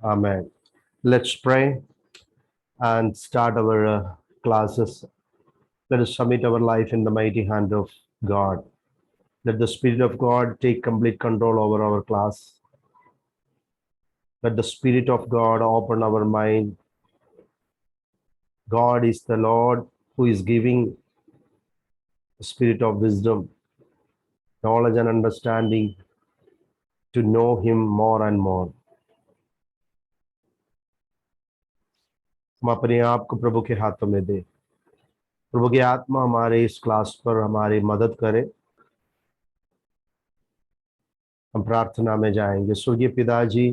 Amen. Let's pray and start our classes. Let us submit our life in the mighty hand of God. Let the Spirit of God take complete control over our class. Let the Spirit of God open our mind. God is the Lord who is giving the spirit of wisdom, knowledge, and understanding to know Him more and more. हम अपने आप को प्रभु के हाथों में दे। प्रभु की आत्मा हमारे इस क्लास पर हमारी मदद करे। हम प्रार्थना में जाएंगे। स्वर्गीय पिताजी,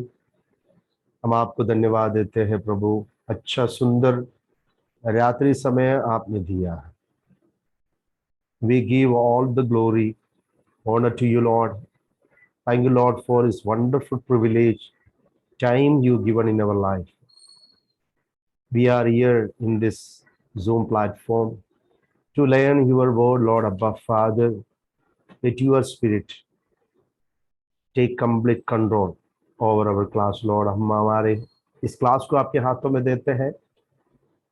हम आपको धन्यवाद देते हैं प्रभु। अच्छा सुंदर रात्रि समय आपने दिया है। We give all the glory, honor to you, Lord. Thank you, Lord, for this wonderful privilege, time you given in our life. We are here in this Zoom platform to learn your word, Lord, above Father. Let your spirit take complete control over our class, Lord. हम हमारे इस class को आपके हाथों में देते हैं।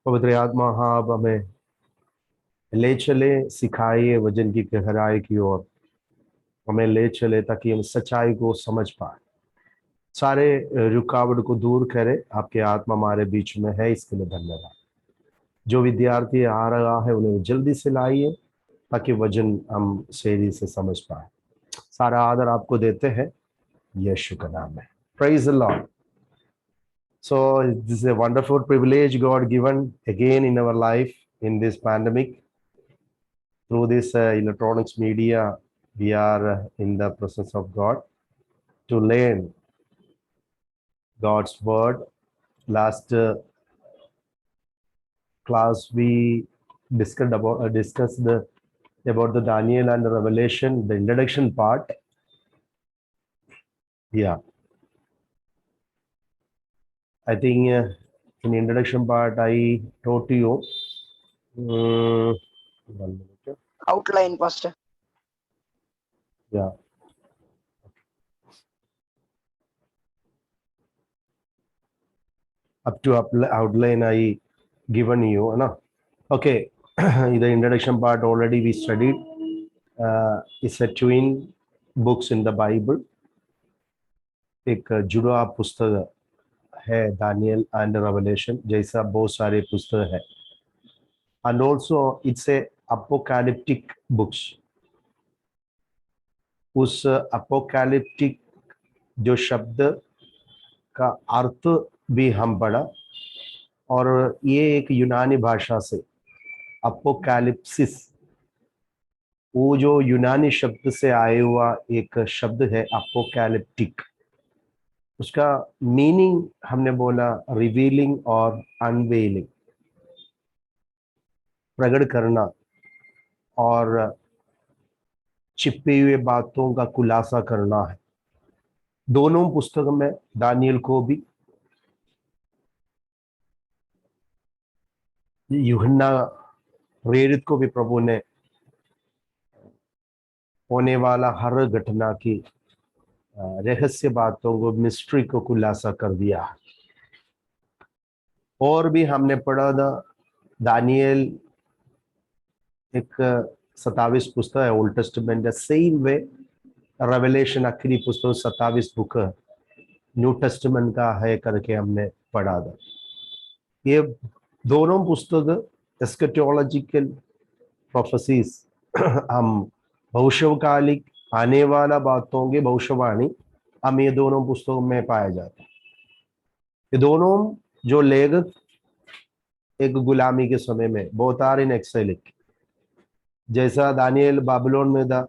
पवित्र आत्मा, हाँ, अब हमें ले चले, सिखाइए वचन की गहराई की ओर हमें ले चले ताकि हम सच्चाई को समझ पाए। सारे रुकावट को दूर करे। आपके आत्मा हमारे बीच में है, इसके लिए धन्यवाद। जो विद्यार्थी आ रहा है उन्हें जल्दी से लाइए ताकि वचन हम सही से समझ पाए। सारा आदर आपको देते हैं यीशु का नाम में। Praise the Lord. So this is a wonderful privilege God given again in our life in this pandemic. Through this electronics media, we are in the presence of God to learn God's word. Last class we discussed about the Daniel and the Revelation, the introduction part. Yeah, I think in the introduction part I taught to you. 1 minute. Outline, Pastor. Yeah. Up to outline I given you, na? Okay. The introduction part already we studied. It's a twin books in the Bible. एक जुड़ा पुस्तक है Daniel and revelation जैसा बहुत सारे पुस्तक है। And also it's a apocalyptic books. उस apocalyptic जो शब्द का अर्थ भी हम पढ़ा, और ये एक यूनानी भाषा से अपोकैलिप्सिस, वो जो यूनानी शब्द से आया हुआ एक शब्द है अपोकैलिप्टिक। उसका मीनिंग हमने बोला रिवीलिंग और अनवेलिंग, प्रकट करना और छिपी हुए बातों का खुलासा करना है। दोनों पुस्तक में दानियल को भी, यूहन्ना प्रेरित को भी प्रभु ने होने वाला हर घटना की रहस्य बातों को, मिस्ट्री को खुलासा कर दिया। और भी हमने पढ़ा था दानियल एक 27 पुस्तक है old testament, same way revelation आखिरी पुस्तक 27 बुक न्यू टेस्टामेंट का है करके हमने पढ़ा था। ये दोनों पुस्तक एस्केटोलॉजिकल प्रोफेसीज, हम भविष्यकालिक आने वाला बातों की भविष्यवाणी हम ये दोनों पुस्तकों में पाया जाता है। ये दोनों जो लेखक एक गुलामी के समय में बहुत इन एक्सेलिक, जैसा दानियल बाबिलोन में था,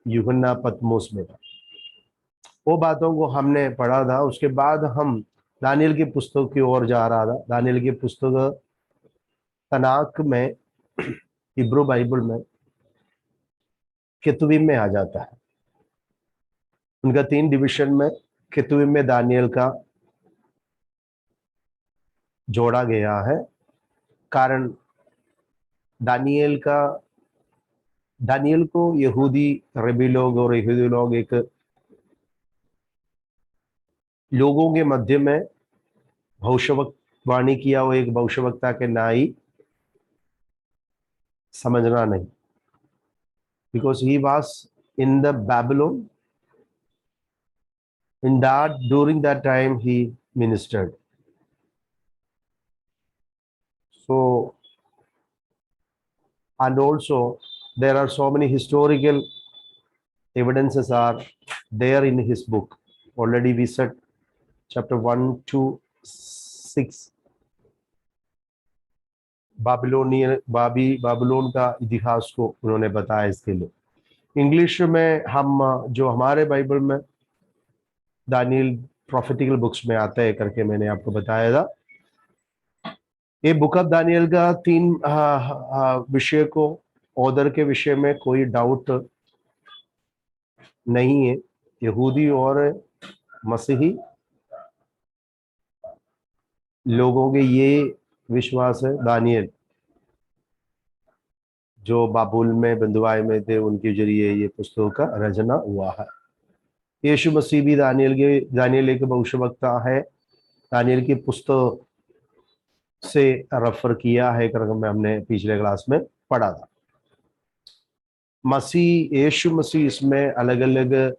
यूहन्ना पतमोस में था, वो बातों को हमने पढ़ा था। उसके बाद हम दानियल की पुस्तक की ओर जा रहा था। दानियल की पुस्तक तनाक में, हिब्रू बाइबल में केतुबिम में आ जाता है। उनका 3 डिवीजन में केतुबिम में दानियल का जोड़ा गया है। कारण दानियल को यहूदी रबी लोग और यहूदी लोग एक लोगों के मध्य में भविष्यवाणी किया वो एक भविष्यवक्ता के ना ही समझना नहीं, because he was in the Babylon, in that during that time he ministered. So, and also there are so many historical evidences are there in his book. Already we said chapter 1 to 6 Babylon का इतिहास को उन्होंने बताया इसके लिए। English में हम जो हमारे बाइबल में दानियल प्रोफेटिकल बुक्स में आता है करके मैंने आपको बताया था, ये बुक ऑफ दानियल का 3 विषय को, ऑर्डर के विषय में कोई डाउट नहीं है। यहूदी और मसीही लोगों के ये विश्वास है दानियल जो बाबुल में बंधुआई में थे उनके जरिए ये पुस्तकों का रचना हुआ है। यीशु मसीह भी दानियल एक भविष्यवक्ता है, दानियल की पुस्तक से रेफर किया है करके हमने पिछले क्लास में पढ़ा था। मसीह यीशु मसीह इसमें अलग अलग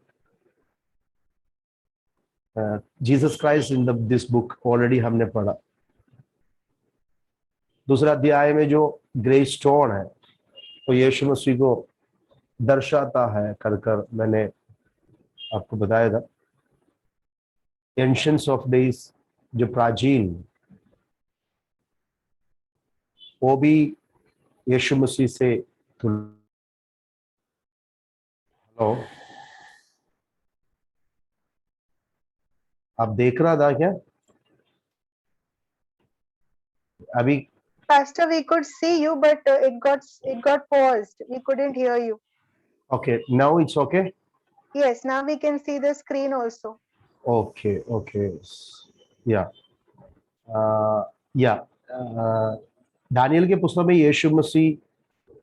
Jesus Christ in this book already हमने पढ़ा। दूसरा अध्याय में जो ग्रे स्टोन है तो यीशु मसीह को दर्शाता है कर मैंने आपको बताया था। एंशियंट्स ऑफ डेज जो प्राचीन, वो भी यीशु मसीह से हेलो, आप देख रहा था क्या अभी? Pastor, we could see you, but it got paused. We couldn't hear you. Okay, now it's okay. Yes, now we can see the screen also. Okay, yeah, Daniel के पुस्तक में यीशु मसीह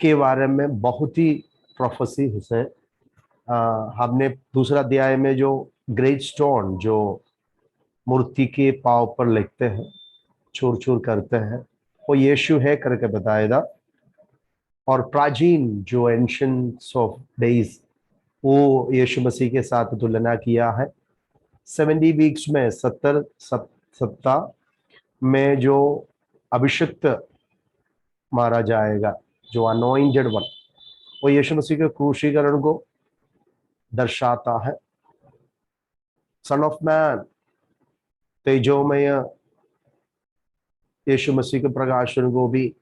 के बारे में बहुत ही प्रोफेसी है। हमने दूसरा अध्याय में जो ग्रेट स्टोन जो मूर्ति के पांव पर लिखते हैं, चूर चूर करते हैं, वो यीशु है करके बताया था। और प्राचीन जो एंशियंट्स ऑफ डेज वो यीशु मसीह के साथ तुलना किया है। 70 वीक्स में 70 सप्ताह में जो अभिषिक्त मारा जाएगा, जो अनॉइंटेड वन, वो यीशु मसीह के क्रूशीकरण को दर्शाता है। सन ऑफ मैन तेजोमय यीशु मसीह के प्रकाशन को भी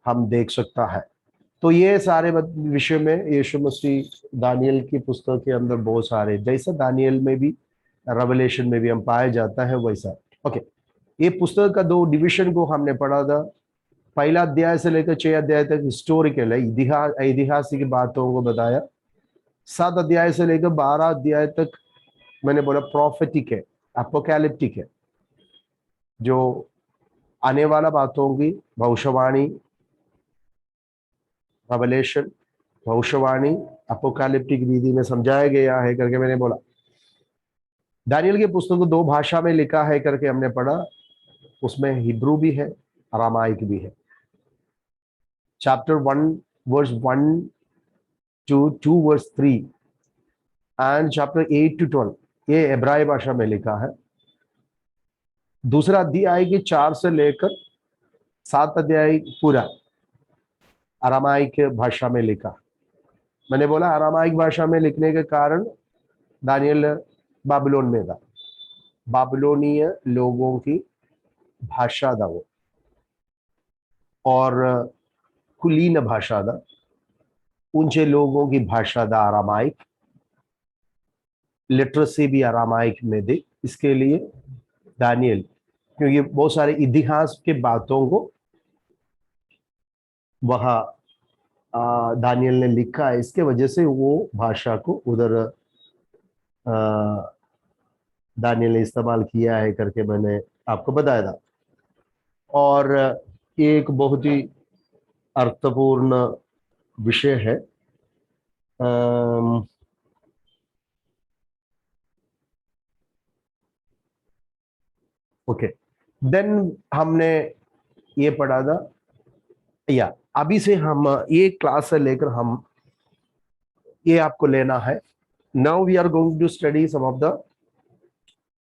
हम देख सकता है। तो ये सारे विषय में यीशु मसीह दानियल की पुस्तक के अंदर बहुत सारे, जैसा दानियल में भी रेवलेशन में भी हम पाया जाता है वैसा। ओके, ये पुस्तक का 2 डिवीजन को हमने पढ़ा था। पहला अध्याय से लेकर 6 अध्याय तक हिस्टोरिकल है, ऐतिहासिक बातों को बताया। 7 अध्याय से लेकर 12 अध्याय तक मैंने बोला प्रोफेटिक है, अपोकैलिप्टिक है, जो आने वाला बातों की भविष्यवाणी, रेवलेशन, भविष्यवाणी अपोकैलिप्टिक रीति में समझाया गया है करके मैंने बोला। दानियल के पुस्तक को 2 भाषा में लिखा है करके हमने पढ़ा, उसमें हिब्रू भी है, अरामाइक भी है। Chapter 1 verse 1 to 2 verse 3 and chapter 8 to 12 ये इब्रानी भाषा में लिखा है। दूसरा अध्याय के 4 से लेकर 7 अध्याय पूरा अरामाइक भाषा में लिखा। मैंने बोला अरामाइक भाषा में लिखने के कारण दानियल बाबिलोन में था, बाबिलोनीय लोगों की भाषा था वो, और कुलीन भाषा था, ऊंचे लोगों की भाषा था अरामाइक। लिटरेसी भी अरामाइक में थी। इसके लिए दानियल, क्योंकि बहुत सारे इतिहास के बातों को वह दानियल ने लिखा है, इसके वजह से वो भाषा को उधर दानियल ने इस्तेमाल किया है करके मैंने आपको बताया था। और ये एक बहुत ही अर्थपूर्ण विषय है। ओके, देन हमने ये पढ़ा था, या अभी से हम ये क्लास से लेकर हम ये आपको लेना है. Now we are going to study some of the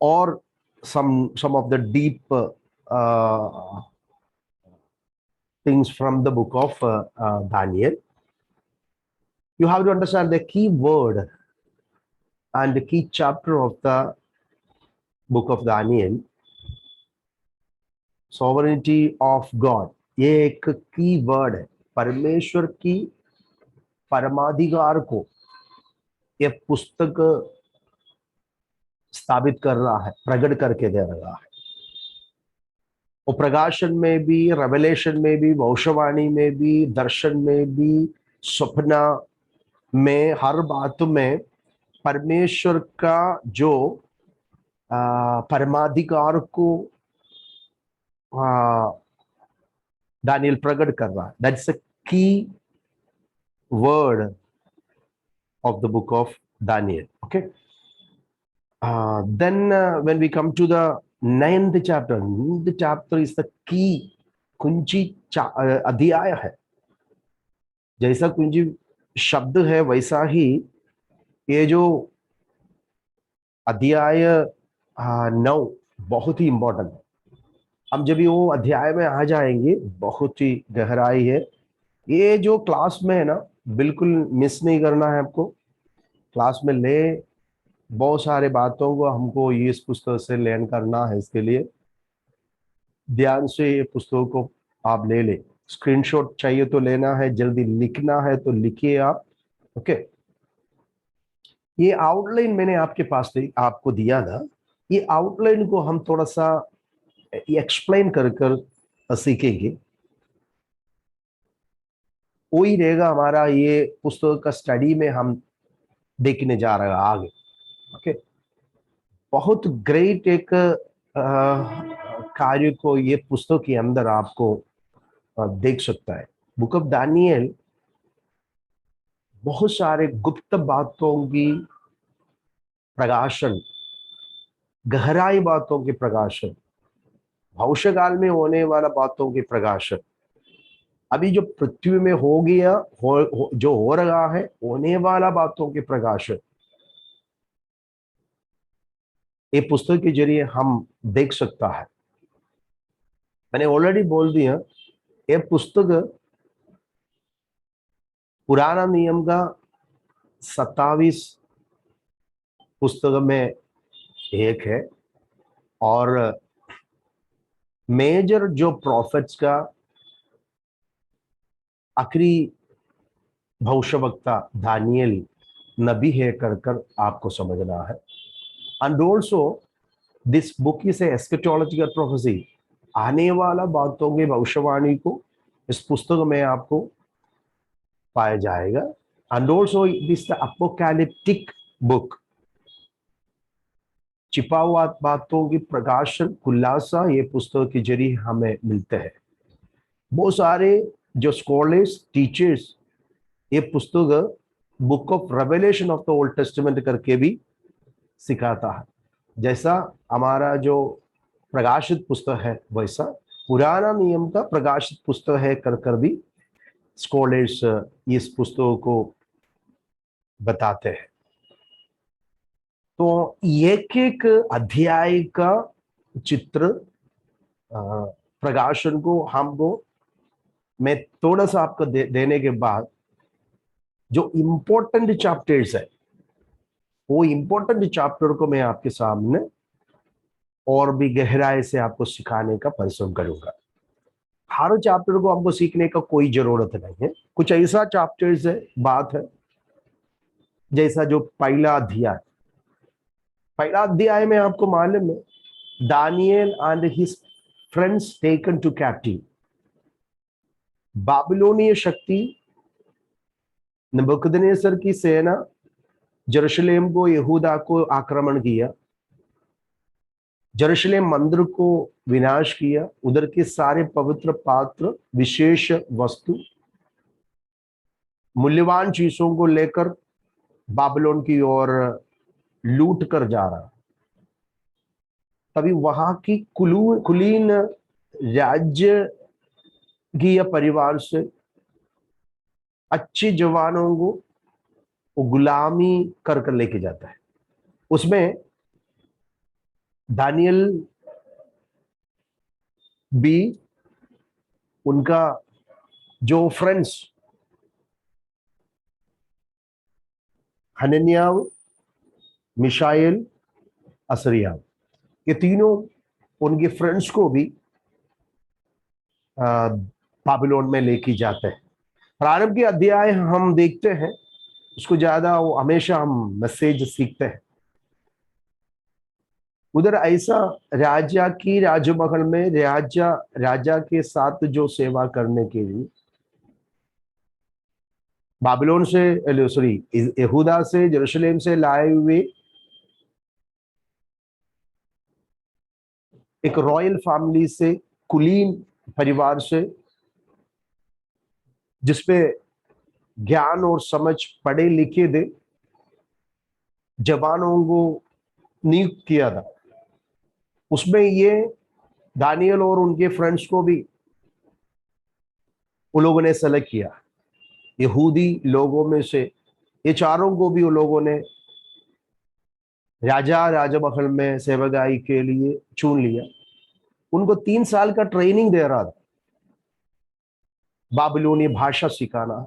और some of the deep things from the book of Daniel. You have to understand the key word and the key chapter of the book of Daniel. Sovereignty of God. ये एक की word है. परमेश्वर की परमाधिकार को ये पुस्तक स्थापित कर रहा है, प्रकट करके दे रहा है. वो प्रकाशन में भी, रेवलेशन में भी, भविष्यवाणी में भी, दर्शन में भी, स्वप्न में, हर बात में परमेश्वर का जो परमाधिकार को दानियल प्रकट कर रहा है. दैट्स अ की word of the book of Daniel. Okay. Then when we come to the ninth chapter is the key कुंजी अध्याय है. जैसा कुंजी शब्द है वैसा ही ये जो अध्याय 9 बहुत ही इंपॉर्टेंट है. हम जब भी वो अध्याय में आ जाएंगे बहुत ही गहराई है. ये जो क्लास में है ना, बिल्कुल मिस नहीं करना है आपको. क्लास में ले बहुत सारे बातों को हमको इस पुस्तक से लर्न करना है. इसके लिए ध्यान से ये पुस्तक को आप ले ले. स्क्रीनशॉट चाहिए तो लेना है, जल्दी लिखना है तो लिखिए आप. ओके. ये आउटलाइन मैंने आपके पास आपको दिया था. ये आउटलाइन को हम थोड़ा सा एक्सप्लेन कर सीखेंगे. वही रहेगा हमारा ये पुस्तक का स्टडी में हम देखने जा रहे हैं आगे. ओके. बहुत ग्रेट एक कार्य को ये पुस्तक के अंदर आपको देख सकता है. बुक ऑफ दानियल बहुत सारे गुप्त बातों की प्रकाशन, गहराई बातों के प्रकाशन, भविष्य काल में होने वाला बातों के प्रकाशन, अभी जो पृथ्वी में हो गया, जो हो रहा है, होने वाला बातों के प्रकाशन, ये पुस्तक के जरिए हम देख सकता है. मैंने ऑलरेडी बोल दिया, ये पुस्तक पुराना नियम का 27 पुस्तक में एक है और मेजर जो प्रॉफिट्स का आखिरी भविष्यवक्ता दानियल नबी है कर आपको समझना है. And also this book is eschatological prophecy. आने वाला बातों के भविष्यवाणी को इस पुस्तक में आपको पाया जाएगा. And also this the apocalyptic book. छिपा हुआ बातों की प्रकाशन, खुलासा ये पुस्तक के जरिए हमें मिलते हैं. बहुत सारे जो स्कॉलर्स, टीचर्स ये पुस्तक book of revelation of the old testament करके भी सिखाता है. जैसा हमारा जो प्रकाशित पुस्तक है वैसा पुराना नियम का प्रकाशित पुस्तक है कर भी स्कॉलर्स इस पुस्तक को बताते हैं. तो एक एक अध्याय का चित्र प्रकाशन को हमको मैं थोड़ा सा आपको देने के बाद जो इम्पोर्टेंट चैप्टर्स है वो इम्पोर्टेंट चैप्टर को मैं आपके सामने और भी गहराई से आपको सिखाने का परिश्रम करूंगा. हर चैप्टर को हमको सीखने का कोई जरूरत नहीं है. कुछ ऐसा चैप्टर्स है, बात है, जैसा जो पहला अध्याय में आपको मालूम है Daniel and his friends taken to captive. बाबिलोनीय शक्ति, नबूकदनेस्सर की सेना यरूशलेम को, यहूदा को आक्रमण किया, यरूशलेम मंदिर को विनाश किया, उधर के सारे पवित्र पात्र, विशेष वस्तु, मूल्यवान चीजों को लेकर बाबिलोन की ओर लूट कर जा रहा. तभी वहां की कुलीन राज्य परिवार से अच्छे जवानों को वो गुलामी कर कर लेके जाता है। उसमें दानियल भी, उनका जो फ्रेंड्स हनन्याह, मिशाएल, असरिया, ये तीनों उनके फ्रेंड्स को भी बाबिलोन में लेके जाते हैं। प्रारंभ के अध्याय हम देखते हैं, उसको ज्यादा वो हमेशा हम मैसेज सीखते हैं। उधर ऐसा राजा की राजमहल में राजा के साथ जो सेवा करने के लिए बाबिलोन से, सॉरी, यहूदा से, यरूशलेम से लाए हुए एक रॉयल फैमिली से, कुलीन परिवार से, जिसपे ज्ञान और समझ पढ़े लिखे दे जवानों को नियुक्त किया था। उसमें ये दानियल और उनके फ्रेंड्स को भी उन लोगों ने सेलेक्ट किया। यहूदी लोगों में से ये चारों को भी उन लोगों ने राजमहल में सेवकाई के लिए चुन लिया। उनको 3 साल का ट्रेनिंग दे रहा था, बाबिलोनी भाषा सिखाना,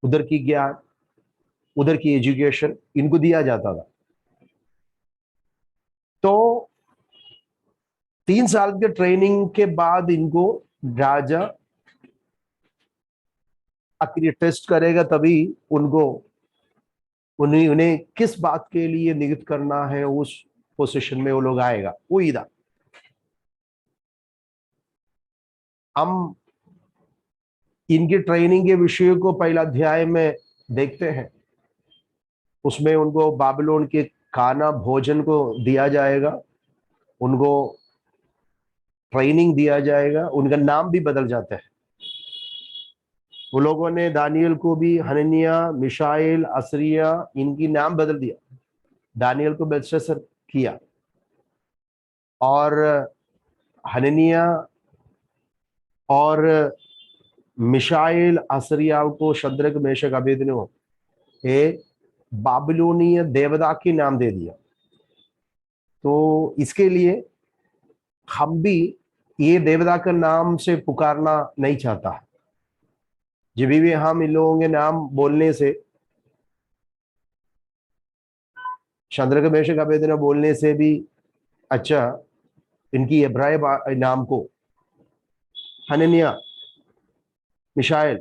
उधर की ज्ञान, उधर की एजुकेशन इनको दिया जाता था। तो 3 साल के ट्रेनिंग के बाद इनको राजा आखिर टेस्ट करेगा, तभी उन्हें किस बात के लिए नियुक्त करना है, उस पोजीशन में वो लोग आएगा। वो इधर हम इनकी ट्रेनिंग के विषय को पहला अध्याय में देखते हैं। उसमें उनको बाबिलोन के खाना भोजन को दिया जाएगा, उनको ट्रेनिंग दिया जाएगा, उनका नाम भी बदल जाता है। वो लोगों ने दानियल को भी हनन्याह, मिशाएल, असरिया, इनकी नाम बदल दिया। दानियल को बेलशस्सर किया और हनन्याह और मिशाएल, असरिया को शद्रक, मेशक, अबेदनगो एक बाबिलोनीय देवता के नाम दे दिया। तो इसके लिए हम भी ये देवता का नाम से पुकारना नहीं चाहता। जब भी हम इन लोगों के नाम बोलने से, शद्रक, मेशक, अबेदनगो बोलने से भी अच्छा इनकी इब्राय नाम को हनन्याह, मिशाएल,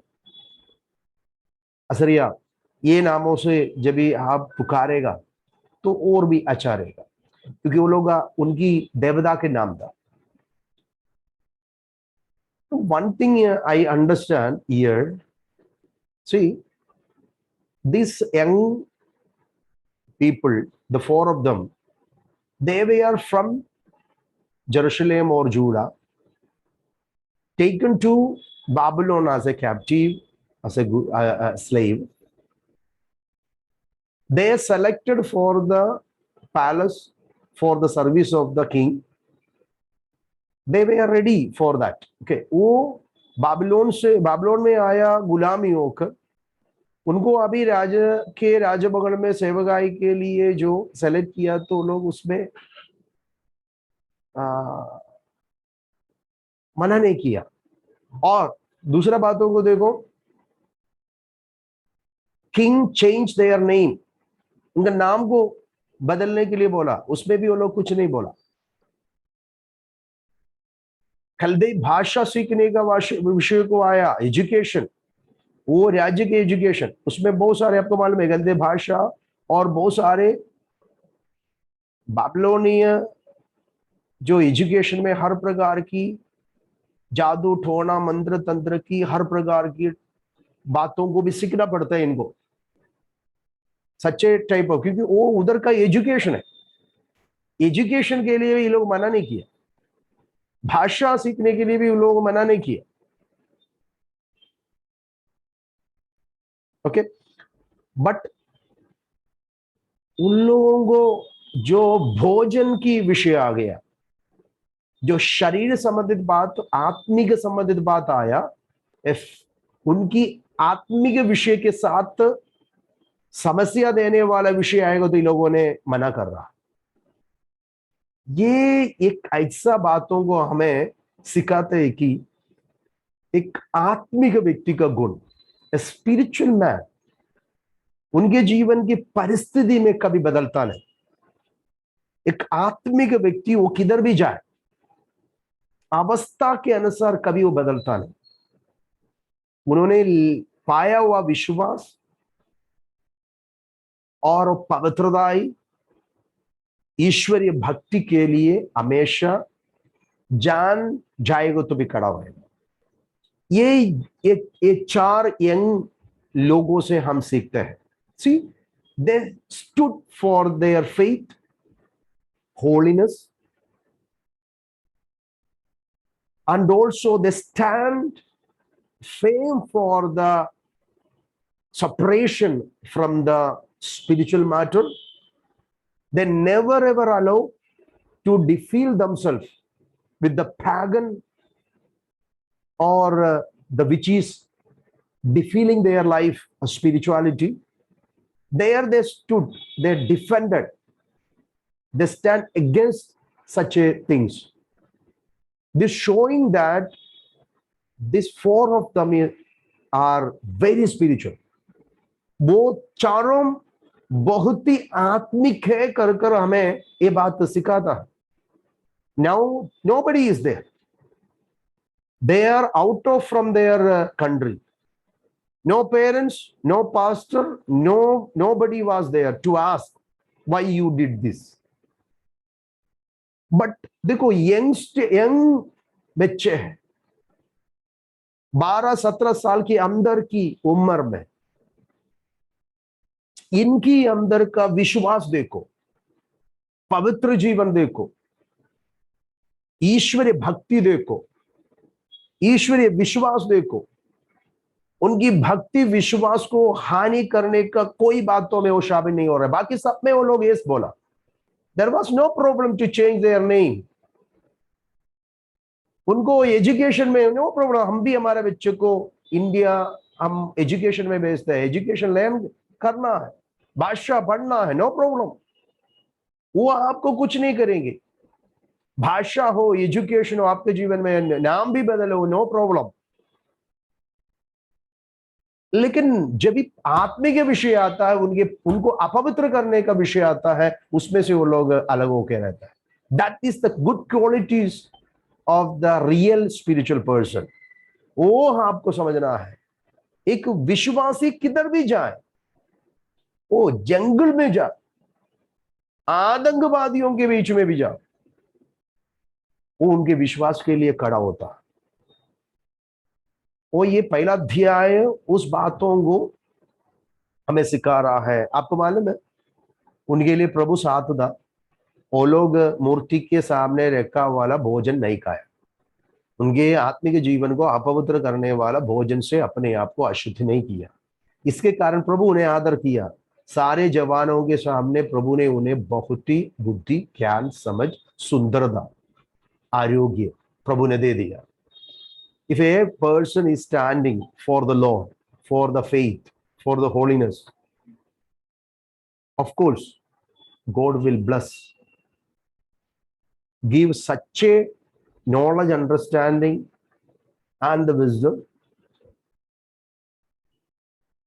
असरिया, ये नामों से जब भी आप पुकारेगा तो और भी अच्छा रहेगा, क्योंकि वो लोग उनकी देवता के नाम था। One thing I understand here, see, these young people, the 4 of them, they were from Jerusalem or Judah, taken to Babylon as a captive, as a slave. They are selected for the palace, for the service of the king. They were ready for that. Okay, वो बाबिलोन में आया गुलामी होकर, उनको अभी राजमहल में सेवकाई के लिए जो सेलेक्ट किया, तो लोग उसमें मना नहीं किया। और दूसरा बातों को देखो, किंग चेंज देयर नेम, उनका नाम को बदलने के लिए बोला, उसमें भी वो लोग कुछ नहीं बोला। खलदे भाषा सीखने का विषय को आया, एजुकेशन, वो राज्य के एजुकेशन, उसमें बहुत सारे, आपको मालूम है, खलदे भाषा और बहुत सारे बाबिलोनीय जो एजुकेशन में हर प्रकार की जादू टोना मंत्र तंत्र की हर प्रकार की बातों को भी सीखना पड़ता है इनको, सच्चे टाइप ऑफ, क्योंकि वो उधर का एजुकेशन है। एजुकेशन के लिए ये लोग मना नहीं किया, भाषा सीखने के लिए भी उन लोगों को मना नहीं किया। ओके, बट उन लोगों को जो भोजन की विषय आ गया, जो शरीर संबंधित बात, आत्मिक संबंधित बात आया, इफ उनकी आत्मिक विषय के साथ समस्या देने वाला विषय आएगा तो इन लोगों ने मना कर रहा। ये एक ऐसा बातों को हमें सिखाते हैं कि एक आत्मिक व्यक्ति का गुण, स्पिरिचुअल मैन, उनके जीवन की परिस्थिति में कभी बदलता नहीं। एक आत्मिक व्यक्ति वो किधर भी जाए, अवस्था के अनुसार कभी वो बदलता नहीं। उन्होंने पाया हुआ विश्वास और पवित्रताई, ईश्वरीय भक्ति के लिए हमेशा जान जाएगा तो भी खड़ा होगा। ये चार यंग लोगों से हम सीखते हैं। See, they stood for their faith, holiness, and also they stand firm for the separation from the spiritual matter. They never ever allow to defile themselves with the pagan or the which is defiling their life of spirituality. There they stood, they defended, they stand against such a things. This showing that these four of them are very spiritual. वो चारों बहुत ही आत्मिक है कर हमें ये बात सिखाता है। Now nobody is there. They are out of from their country. No parents, no pastor, nobody was there to ask why you did this. But देखो यंग बच्चे हैं, 12-17 साल के अंदर की उम्र में, इनकी अंदर का विश्वास देखो, पवित्र जीवन देखो, ईश्वरीय भक्ति देखो, ईश्वरीय विश्वास देखो। उनकी भक्ति विश्वास को हानि करने का कोई बातों में वो शामिल नहीं हो रहा है। बाकी सब में वो लोग यस बोला। There was no problem to change their name. उनको एजुकेशन में नो प्रॉब्लम। हम भी हमारे बच्चे को इंडिया हम एजुकेशन में भेजते हैं, एजुकेशन लर्न करना है, भाषा पढ़ना है, नो प्रॉब्लम। वो आपको कुछ नहीं करेंगे। भाषा हो, एजुकेशन हो, आपके जीवन में नाम भी बदलो, नो प्रॉब्लम। लेकिन जब भी आत्मिक विषय आता है, उनको अपवित्र करने का विषय आता है, उसमें से वो लोग अलग होकर रहता है। That is the good qualities of the real spiritual person. वो आपको समझना है। एक विश्वासी किधर भी जाए, वो जंगल में जाए, आतंकवादियों के बीच में भी जाए, वो उनके विश्वास के लिए खड़ा होता है। वो ये पहला अध्याय उस बातों को हमें सिखा रहा है। आपको मालूम है, उनके लिए प्रभु साथ था। वो लोग मूर्ति के सामने रखा वाला भोजन नहीं खाया। उनके आत्मिक जीवन को अपवित्र करने वाला भोजन से अपने आप को अशुद्ध नहीं किया। इसके कारण प्रभु उन्हें आदर किया। सारे जवानों के सामने प्रभु ने उन्हें बहुत ही बुद्धि, ज्ञान, समझ, सुंदरता, आरोग्य प्रभु ने दे दिया। If a person is standing for the Lord, for the faith, for the holiness, of course, God will bless, give such a knowledge, understanding, and the wisdom.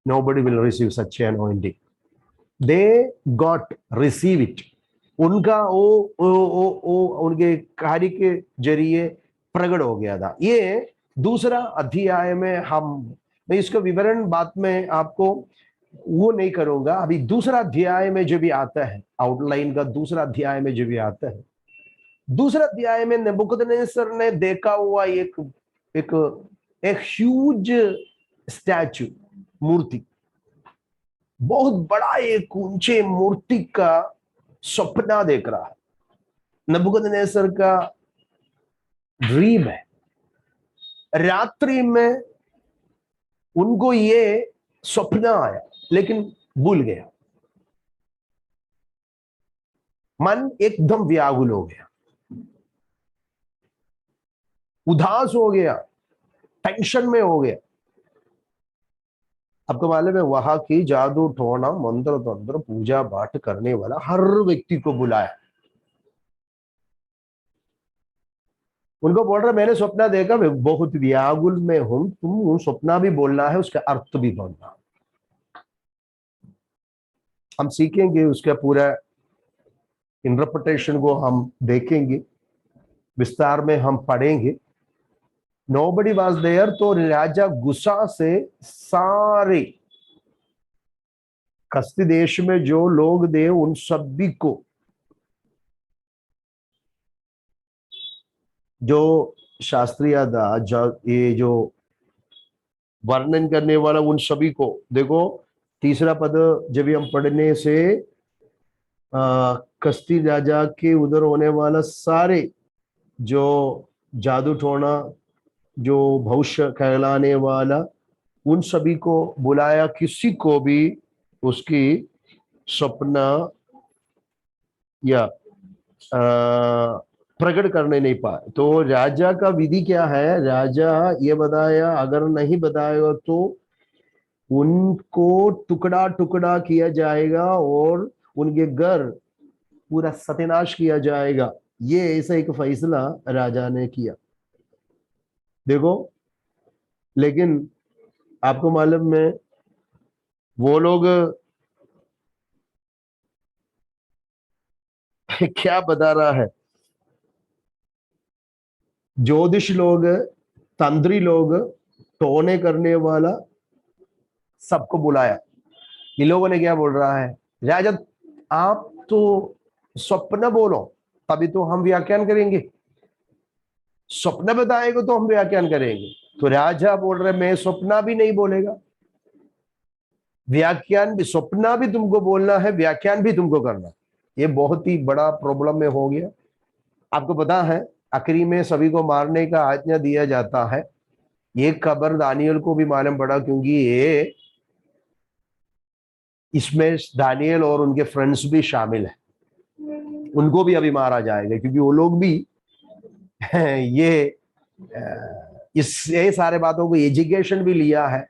Nobody will receive such an anointing. They got receive it. उनका वो उनके कार्य के जरिए प्रकट हो गया था। ये दूसरा अध्याय में मैं इसका विवरण बाद में आपको वो नहीं करूंगा। अभी दूसरा अध्याय में जो भी आता है, आउटलाइन का दूसरा अध्याय में जो भी आता है, दूसरा अध्याय में नेबुकदनेस्सर ने देखा हुआ एक ह्यूज स्टैचू, मूर्ति, बहुत बड़ा एक ऊंचे मूर्ति का सपना देख रहा है। नेबुकदनेस्सर का ड्रीम है। रात्रि में उनको ये सपना आया, लेकिन भूल गया। मन एकदम व्याकुल हो गया। उदास हो गया, टेंशन में हो गया। आपको मालूम है वहां की जादू टोना मंत्र तंत्र पूजा पाठ करने वाला हर व्यक्ति को बुलाया। उनको बोल रहा मैंने सपना देखा, मैं बहुत व्याकुल में हूं, तुम सपना भी बोलना है, उसका अर्थ भी बोलना। हम सीखेंगे, उसका पूरा इंटरप्रिटेशन को हम देखेंगे, विस्तार में हम पढ़ेंगे। नोबडी वाज देयर, तो राजा गुस्सा से सारे कस्ती देश में जो लोग थे उन सभी को, जो शास्त्रीय था, ये जो वर्णन करने वाला, उन सभी को देखो तीसरा पद जब भी हम पढ़ने से कस्ती राजा के उधर होने वाला सारे जो जादू टोना, जो भविष्य कहलाने वाला, उन सभी को बुलाया, किसी को भी उसकी सपना या प्रकट करने नहीं पाए। तो राजा का विधि क्या है, राजा ये बताया, अगर नहीं बताएगा तो उनको टुकड़ा टुकड़ा किया जाएगा और उनके घर पूरा सत्यानाश किया जाएगा। ये ऐसा एक फैसला राजा ने किया। देखो, लेकिन आपको मालूम है वो लोग क्या बता रहा है, ज्योतिष लोग, तंत्री लोग, टोने करने वाला, सबको बुलाया। इन लोगों ने क्या बोल रहा है, राजा आप तो स्वप्न बोलो तभी तो हम व्याख्यान करेंगे, स्वप्न बताएगा तो हम व्याख्यान करेंगे। तो राजा बोल रहे मैं स्वप्न भी नहीं बोलेगा, व्याख्यान भी, स्वप्न भी तुमको बोलना है, व्याख्यान भी तुमको करना। ये बहुत ही बड़ा प्रॉब्लम में हो गया। आपको पता है आखिरी में सभी को मारने का आज्ञा दिया जाता है। ये खबर दानियल को भी मालूम पड़ा, क्योंकि ये इसमें दानियल और उनके फ्रेंड्स भी शामिल है, उनको भी अभी मारा जाएगा, क्योंकि वो लोग भी ये इस ये सारे बातों को एजुकेशन भी लिया है,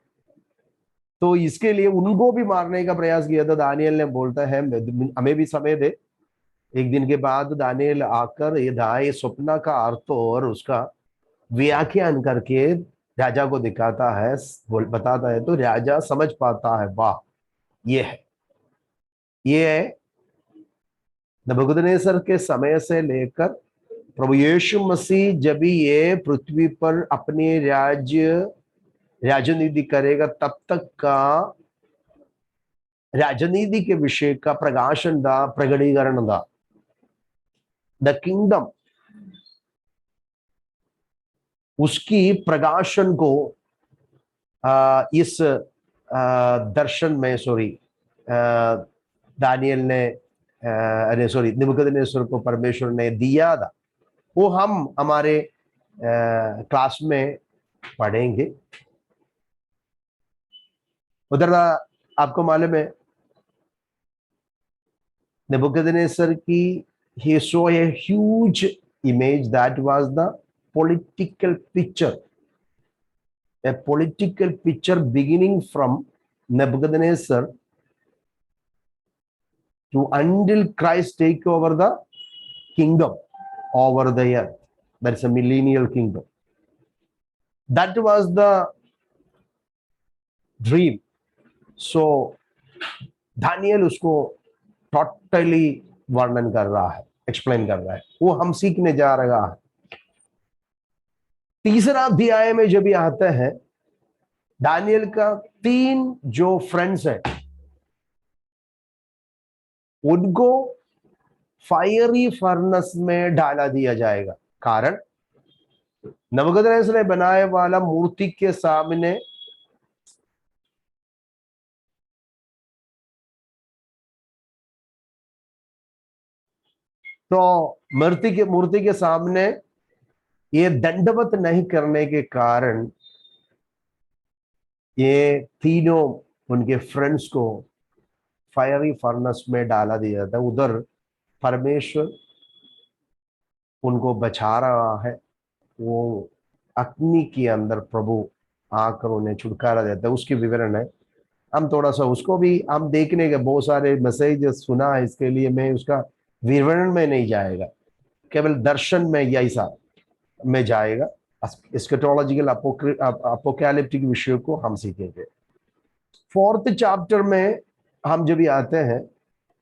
तो इसके लिए उनको भी मारने का प्रयास किया था। दानियल ने बोलता है हमें भी समय दे। एक दिन के बाद दानियल आकर ये स्वप्न का अर्थ और उसका व्याख्यान करके राजा को दिखाता है, बताता है, तो राजा समझ पाता है, वाह ये है, ये है नबूकदनेस्सर के समय से लेकर प्रभु यीशु मसीह जब भी ये पृथ्वी पर अपने राजनीति करेगा तब तक का राजनीति के विषय का प्रकाशन था, प्रगटीकरण था। द किंगडम, उसकी प्रकाशन को इस दर्शन में दानियल ने नबूकदनेस्सर को परमेश्वर ने दिया था। वो हम हमारे क्लास में पढ़ेंगे। उधर आपको मालूम है नबूकदनेस्सर की he saw a huge image that was the political picture, a political picture beginning from Nebuchadnezzar to until Christ take over the kingdom over the earth. That's a millennial kingdom. That was the dream. So Daniel उसको totally वर्णन कर रहा है, explain कर रहा है, वो हम सीखने जा रहा है। तीसरा अध्याय में जब ये आते हैं, दानियल का 3 जो फ्रेंड्स हैं उनको फायरी फर्नेस में डाला दिया जाएगा। कारण नबूकदनेस्सर ने बनाए वाला मूर्ति के सामने तो मूर्ति के सामने ये दंडवत नहीं करने के कारण ये तीनों उनके फ्रेंड्स को फायरी फर्नेस में डाला दिया था। उधर परमेश्वर उनको बचा रहा है, वो अग्नि के अंदर प्रभु आकर उन्हें छुटकारा देता है, उसकी विवरण है। हम थोड़ा सा उसको भी हम देखने के बहुत सारे मैसेज सुना है, इसके लिए मैं उसका विवरण में नहीं जाएगा, केवल दर्शन में या ऐसा में जाएगा। एस्केटोलॉजिकल अपोकैलिप्टिक विषय को हम सीखेंगे। 4th चैप्टर में हम जब आते हैं,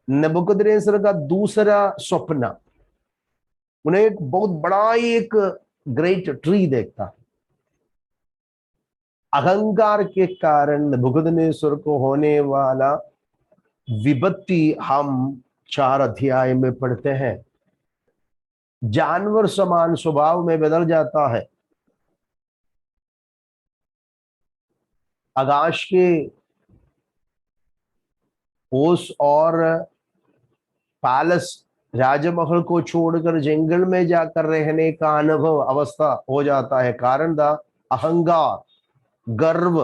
नबूकदनेस्सर का दूसरा स्वप्न, उन्हें एक बहुत बड़ा एक ग्रेट ट्री देखता है। अहंकार के कारण नबूकदनेस्सर को होने वाला विपत्ति हम 4 अध्याय में पढ़ते हैं। जानवर समान स्वभाव में बदल जाता है। आकाश के ओस और पैलेस राजमहल को छोड़कर जंगल में जाकर रहने का अनुभव अवस्था हो जाता है। कारण था अहंकार, गर्व।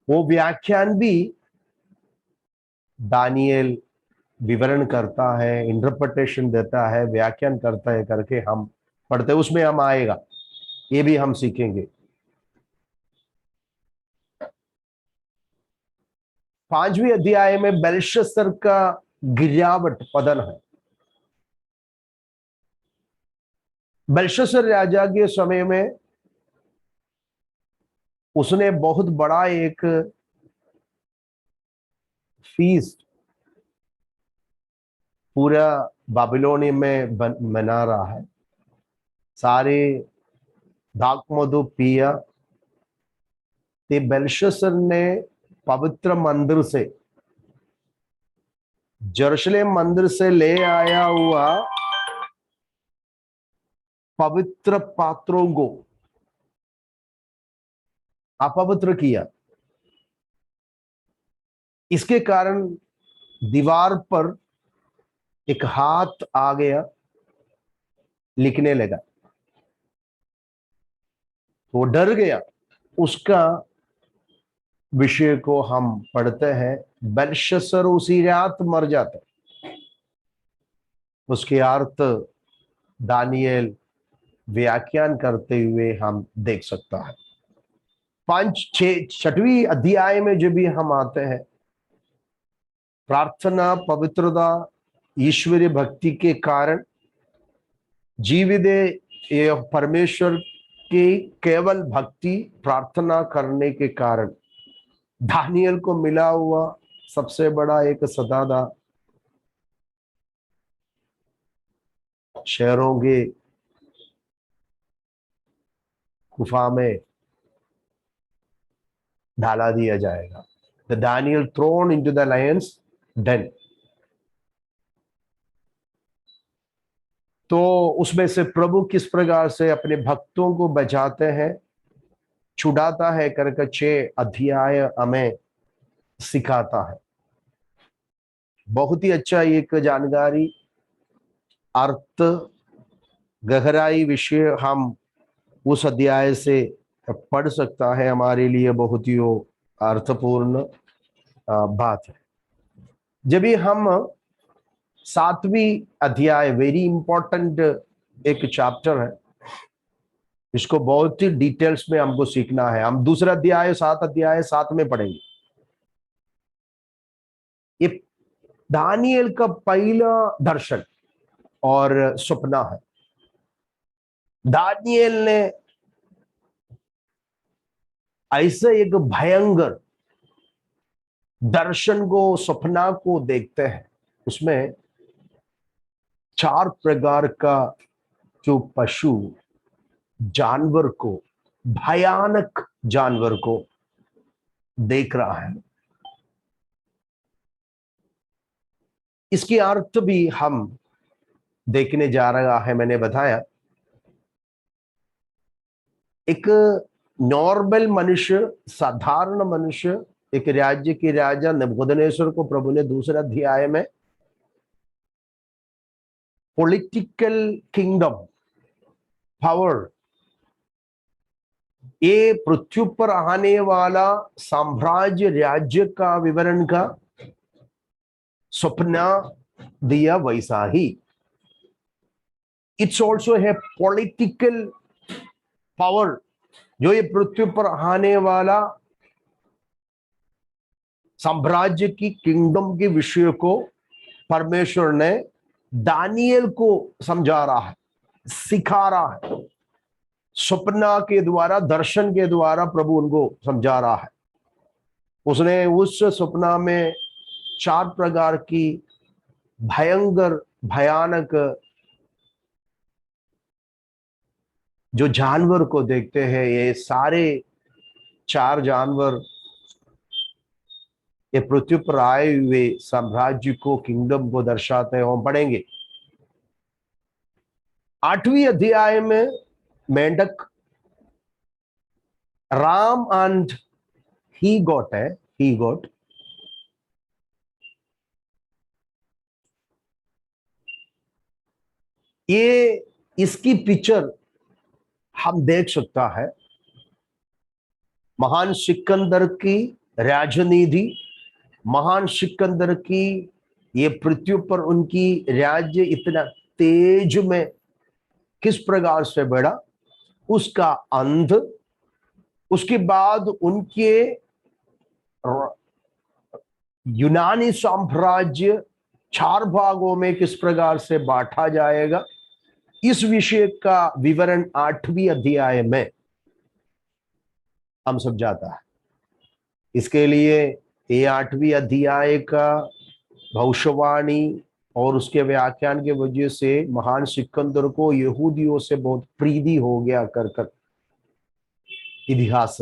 वो व्याख्यान भी दानियल विवरण करता है, इंटरप्रिटेशन देता है, व्याख्यान करता है करके हम पढ़ते, उसमें हम आएगा, ये भी हम सीखेंगे। 5वें अध्याय में बेलशस्सर का गिरावट पतन है। बेलशस्सर राजा के समय में उसने बहुत बड़ा एक फीस्ट पूरा बाबिलोनी में मना रहा है। सारे दाक मधु पिया। ते बेलशस्सर ने पवित्र मंदिर से, यरूशलेम मंदिर से ले आया हुआ पवित्र पात्रों को अपवित्र किया। इसके कारण दीवार पर एक हाथ आ गया, लिखने लगा। वो डर गया। उसका विषय को हम पढ़ते हैं। बेलशस्सर उसी रात मर जाता। उसके अर्थ दानियल व्याख्यान करते हुए हम देख सकता है। 6वीं अध्याय में जब भी हम आते हैं, प्रार्थना, पवित्रता, ईश्वरीय भक्ति के कारण, जीवित परमेश्वर की केवल भक्ति प्रार्थना करने के कारण दानियल को मिला हुआ सबसे बड़ा एक सदा था। शहरों के गुफा में डाला दिया जाएगा। The Daniel thrown into the lions den. तो उसमें से प्रभु किस प्रकार से अपने भक्तों को बचाते हैं, छुड़ाता है करके 6 अध्याय हमें सिखाता है। बहुत ही अच्छा एक जानकारी, अर्थ, गहराई विषय हम उस अध्याय से पढ़ सकता है। हमारे लिए बहुत ही अर्थपूर्ण बात है। जब भी हम 7वीं अध्याय, वेरी इंपॉर्टेंट एक चैप्टर है, इसको बहुत ही डिटेल्स में हमको सीखना है। हम दूसरा अध्याय 7 अध्याय 7 में पढ़ेंगे। ये दानियल का पहला दर्शन और सपना है। दानियल ने ऐसे एक भयंकर दर्शन को, सपना को देखते हैं। उसमें 4 प्रकार का जो पशु जानवर को, भयानक जानवर को देख रहा है। इसकी अर्थ भी हम देखने जा रहा है। मैंने बताया एक नॉर्मल मनुष्य, साधारण मनुष्य, एक राज्य के राजा नबूकदनेस्सर को प्रभु ने दूसरा अध्याय में पॉलिटिकल किंगडम, पावर, ये पृथ्वी पर आने वाला साम्राज्य, राज्य का विवरण का सपना दिया। वैसा ही इट्स ऑल्सो है पॉलिटिकल पावर, जो ये पृथ्वी पर आने वाला साम्राज्य की किंगडम के विषय को परमेश्वर ने दानियल को समझा रहा है, सिखा रहा है। सपना के द्वारा, दर्शन के द्वारा प्रभु उनको समझा रहा है। उसने उस सपना में 4 प्रकार की भयंकर भयानक जो जानवर को देखते हैं, ये सारे 4 जानवर ये पृथ्वी पर आए हुए साम्राज्य को, किंगडम को दर्शाते हैं। हम पढ़ेंगे 8वीं अध्याय में मेंढक राम एंड ही गॉट है, ही गॉट ये इसकी पिक्चर हम देख सकता है। महान सिकंदर की राजनिधि, महान सिकंदर की ये पृथ्वी पर उनकी राज्य इतना तेज में किस प्रकार से बढ़ा, उसका अंत, उसके बाद उनके यूनानी साम्राज्य 4 भागों में किस प्रकार से बांटा जाएगा, इस विषय का विवरण 8वीं अध्याय में हम सब जाता है। इसके लिए ये 8वीं अध्याय का भविष्यवाणी और उसके व्याख्यान के वजह से महान सिकंदर को यहूदियों से बहुत प्रीति हो गया कर इतिहास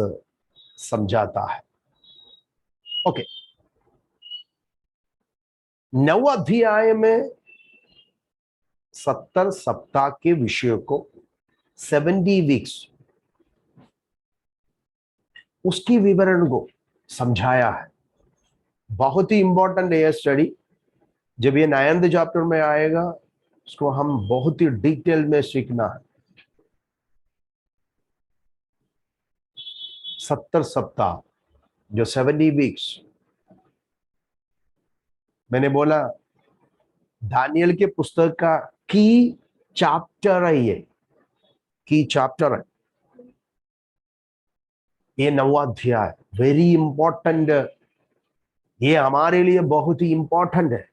समझाता है। ओके, 9 अध्याय में 70 सप्ताह के विषय को, 70 वीक्स, उसकी विवरण को समझाया है। बहुत ही इंपॉर्टेंट है यह स्टडी। जब ये 9th चैप्टर में आएगा, उसको हम बहुत ही डिटेल में सीखना है। 70 सप्ताह जो 70 वीक्स, मैंने बोला दानियल के पुस्तक का की चैप्टर है, ये की चैप्टर है, ये 9वां अध्याय वेरी इंपॉर्टेंट, ये हमारे लिए बहुत ही इंपॉर्टेंट है।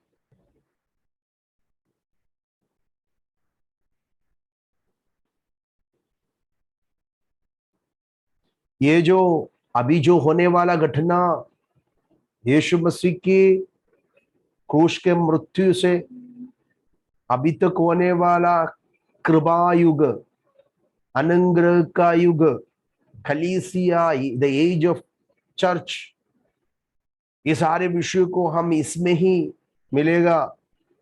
ये जो अभी जो होने वाला घटना, यीशु मसीह की क्रूस के मृत्यु से अभी तक होने वाला कृपा युग, अनुग्रह का युग, कलीसिया, द एज ऑफ चर्च, ये सारे विषय को हम इसमें ही मिलेगा।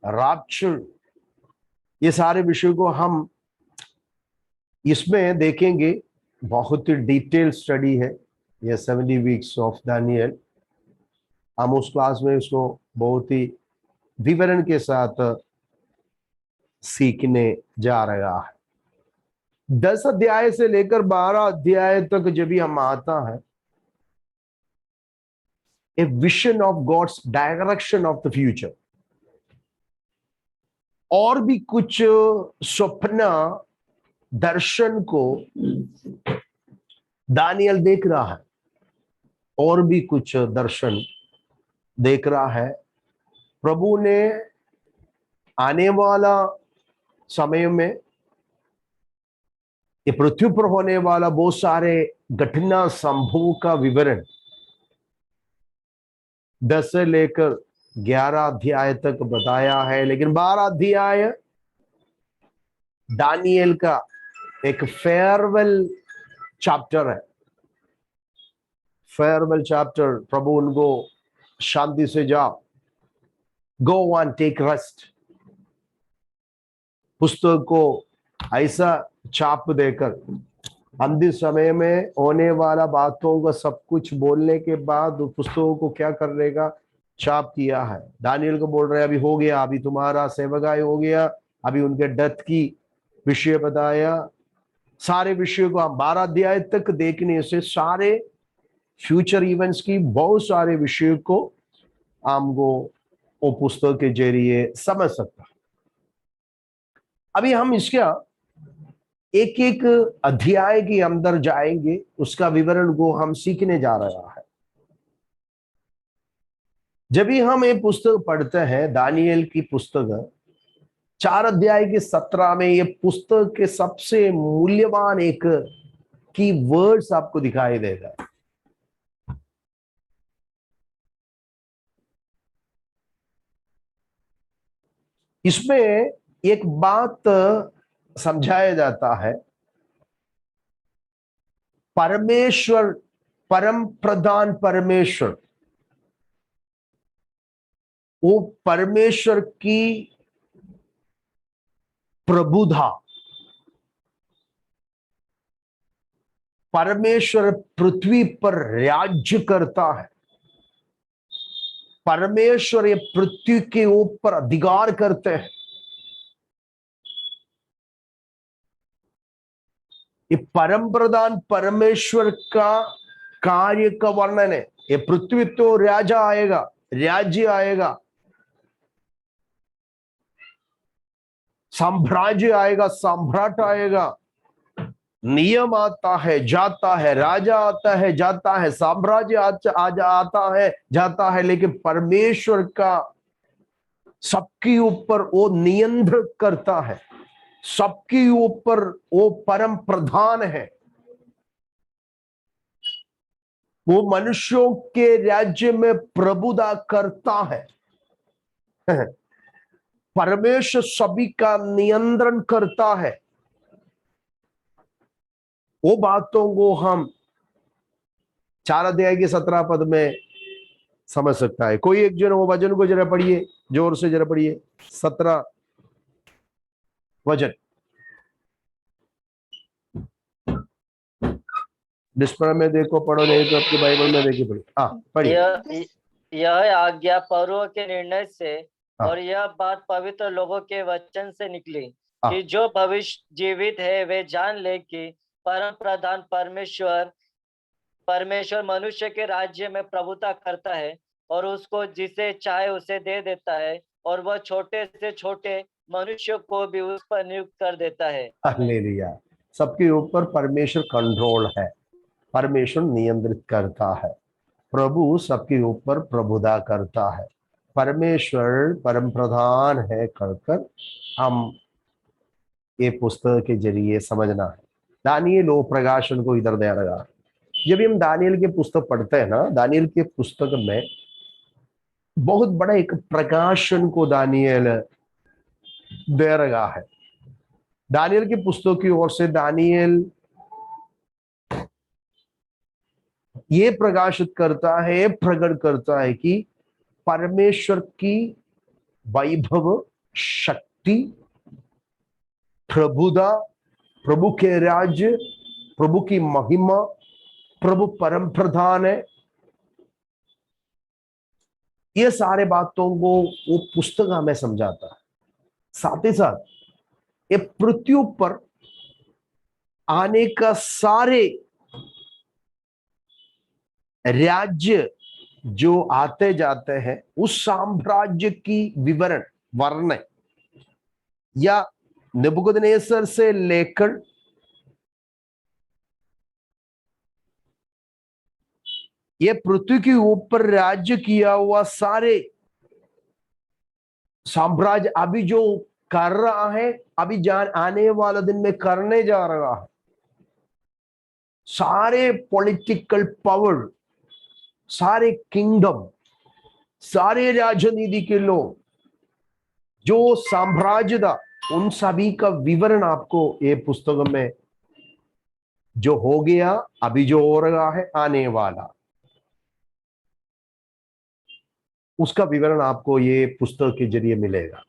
रैप्चर, ये सारे विषय को हम इसमें देखेंगे। बहुत ही डिटेल स्टडी है ये 70 वीक्स ऑफ दानियल। हम उस क्लास में उसको बहुत ही विवरण के साथ सीखने जा रहा है। 10 अध्याय से लेकर 12 अध्याय तक जब भी हम आता है, a vision of God's direction of the future, और भी कुछ सपना दर्शन को दानियल देख रहा है, और भी कुछ दर्शन देख रहा है। प्रभु ने आने वाला समय में ये पृथ्वी पर होने वाला बहुत सारे घटना संभव का विवरण 10 से लेकर 11 अध्याय तक बताया है। लेकिन 12 अध्याय दानियल का एक फेयरवेल चैप्टर है। फेयरवेल चैप्टर, प्रभु उनको शांति से जाओ, गो एंड टेक रेस्ट, पुस्तक को ऐसा छाप देकर अंतिम समय में होने वाला बातों का सब कुछ बोलने के बाद पुस्तकों को क्या कर देगा, छाप किया है। दानियल को बोल रहे हैं अभी हो गया, अभी तुम्हारा सेवकाई हो गया, अभी उनके डेथ की विषय बताया। सारे विषयों को हम 12 अध्याय तक देखने से सारे फ्यूचर इवेंट्स की बहुत सारे विषयों को हमको वो पुस्तक के जरिए समझ सकता है। अभी हम इसका एक एक अध्याय के अंदर जाएंगे, उसका विवरण को हम सीखने जा रहा है। जब भी हम ये पुस्तक पढ़ते हैं, दानियल की पुस्तक 4 अध्याय के 17 में, ये पुस्तक के सबसे मूल्यवान एक की वर्ड्स आपको दिखाई देगा। इसमें एक बात समझाया जाता है, परमेश्वर, परम प्रधान परमेश्वर, वो परमेश्वर की प्रभुता, परमेश्वर पृथ्वी पर राज्य करता है, परमेश्वर ये पृथ्वी के ऊपर अधिकार करते हैं। ये परम प्रधान परमेश्वर का कार्य का वर्णन है। ये पृथ्वी तो राजा आएगा, राज्य आएगा, साम्राज्य आएगा, सम्राट आएगा, नियम आता है जाता है, राजा आता है जाता है, साम्राज्य आता है जाता है, लेकिन परमेश्वर का सबके ऊपर वो नियंत्रण करता है, सबके ऊपर वो परम प्रधान है। वो मनुष्यों के राज्य में प्रभुता करता है। परमेश्वर सभी का नियंत्रण करता है। वो बातों को हम 4 अध्याय के 17 पद में समझ सकता है। कोई एक जन वो वचन को जरा पढ़िए, जोर से जरा पढ़िए, 17 वचन। डिस्प्ले में देखो, पढ़ो, नहीं तो आपकी बाइबल में देखिए, पढ़िए। हाँ, पढ़िए। यह आज्ञा पर्वों के निर्णय से हाँ। और यह बात पवित्र लोगों के वचन से निकली हाँ। कि जो भविष्य जीवित है वे जान ले कि परम प्रधान परमेश्वर मनुष्य के राज्य में प्रभुता करता है और उसको जिसे चाहे उसे दे देता है, और वह छोटे से छोटे मनुष्य को भी उस पर नियुक्त कर देता है। हालेलुया। सबके ऊपर परमेश्वर कंट्रोल है, परमेश्वर नियंत्रित करता है, प्रभु सबके ऊपर प्रभुता करता है, परमेश्वर परम प्रधान है कहकर हम ये पुस्तक के जरिए समझना है। दानियल वो प्रकाशन को इधर दे रहा है। जब हम दानियल के पुस्तक पढ़ते हैं ना, दानियल के पुस्तक में बहुत बड़ा एक प्रकाशन को दानियल दे रहा है। दानियल की पुस्तक की ओर से दानियल ये प्रकाशित करता है, प्रकट करता है कि परमेश्वर की वैभव, शक्ति, प्रभुता, प्रभु के राज्य, प्रभु की महिमा, प्रभु परम प्रधान है। ये सारे बातों को वो पुस्तक हमें समझाता है। साथ ही साथ ये पृथ्वी पर आने का सारे राज्य जो आते जाते हैं, उस साम्राज्य की विवरण, वर्ण या नबूकदनेस्सर से लेकर ये पृथ्वी के ऊपर राज्य किया हुआ सारे साम्राज्य अभी जो कर रहा है, अभी जान आने वाला दिन में करने जा रहा है, सारे पॉलिटिकल पावर, सारे किंगडम, सारे राजनीति के लोग, जो साम्राज्य था, उन सभी का विवरण आपको ये पुस्तक में जो हो गया, अभी जो हो रहा है, आने वाला, उसका विवरण आपको ये पुस्तक के जरिए मिलेगा।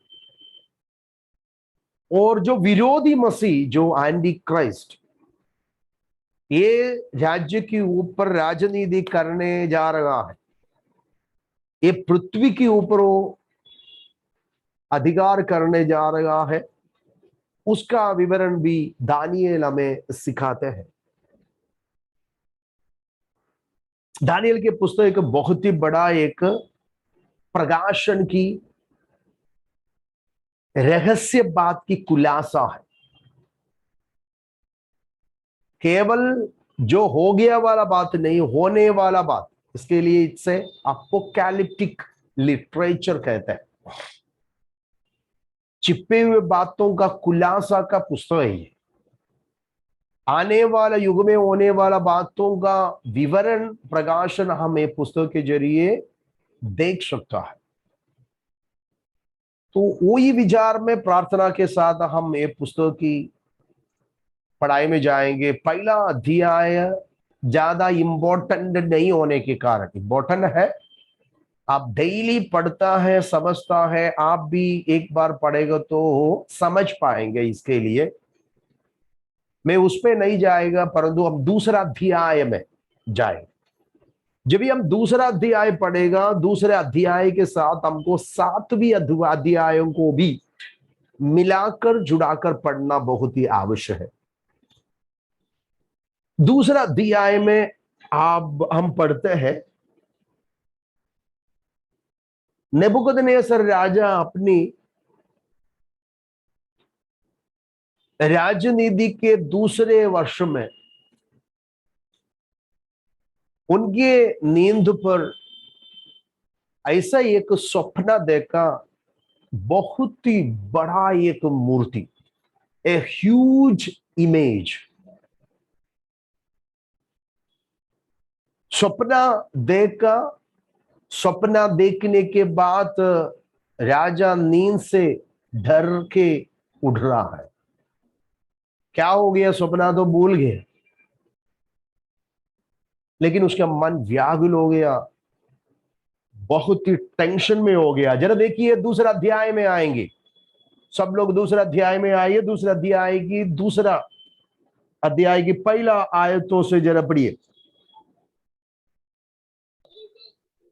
और जो विरोधी मसीह, जो एंटी क्राइस्ट, ये राज्य के ऊपर राजनीति करने जा रहा है, ये पृथ्वी के ऊपर वो अधिकार करने जा रहा है, उसका विवरण भी दानियल हमें सिखाते हैं। दानियल के पुस्तक एक बहुत ही बड़ा एक प्रकाशन की रहस्य बात की खुलासा है। केवल जो हो गया वाला बात नहीं, होने वाला बात। इसके लिए इसे अपोकैलिप्टिक लिटरेचर कहते हैं। छिपे हुए बातों का खुलासा का पुस्तक है ये। आने वाला युग में होने वाला बातों का विवरण प्रकाशन हमें पुस्तक के जरिए देख सकता है। तो वही विचार में प्रार्थना के साथ हम ये पुस्तक की पढ़ाई में जाएंगे। पहला अध्याय ज्यादा इंपॉर्टेंट नहीं होने के कारण, इंपॉर्टेंट है, आप डेली पढ़ता है, समझता है, आप भी एक बार पढ़ेगा तो समझ पाएंगे। इसके लिए मैं उस पे नहीं जाएगा, परंतु हम दूसरा अध्याय में जाएंगे। जब भी हम दूसरा अध्याय पढ़ेगा, दूसरे अध्याय के साथ हमको सातवीं अध्यायों को भी मिलाकर जुड़ाकर पढ़ना बहुत ही आवश्यक है। दूसरा अध्याय में आप हम पढ़ते हैं, नेबुकदनेस्सर राजा अपनी राजनीति के दूसरे वर्ष में उनके नींद पर ऐसा एक स्वप्न देखा, बहुत ही बड़ा एक मूर्ति, ए ह्यूज इमेज। सपना देखने के बाद राजा नींद से डर के उठ रहा है। क्या हो गया, सपना तो भूल गया, लेकिन उसका मन व्याकुल हो गया, बहुत ही टेंशन में हो गया। जरा देखिए दूसरा अध्याय में आएंगे, सब लोग दूसरा अध्याय में आइए। दूसरा अध्याय की पहला आयतों से जरा पढ़िए।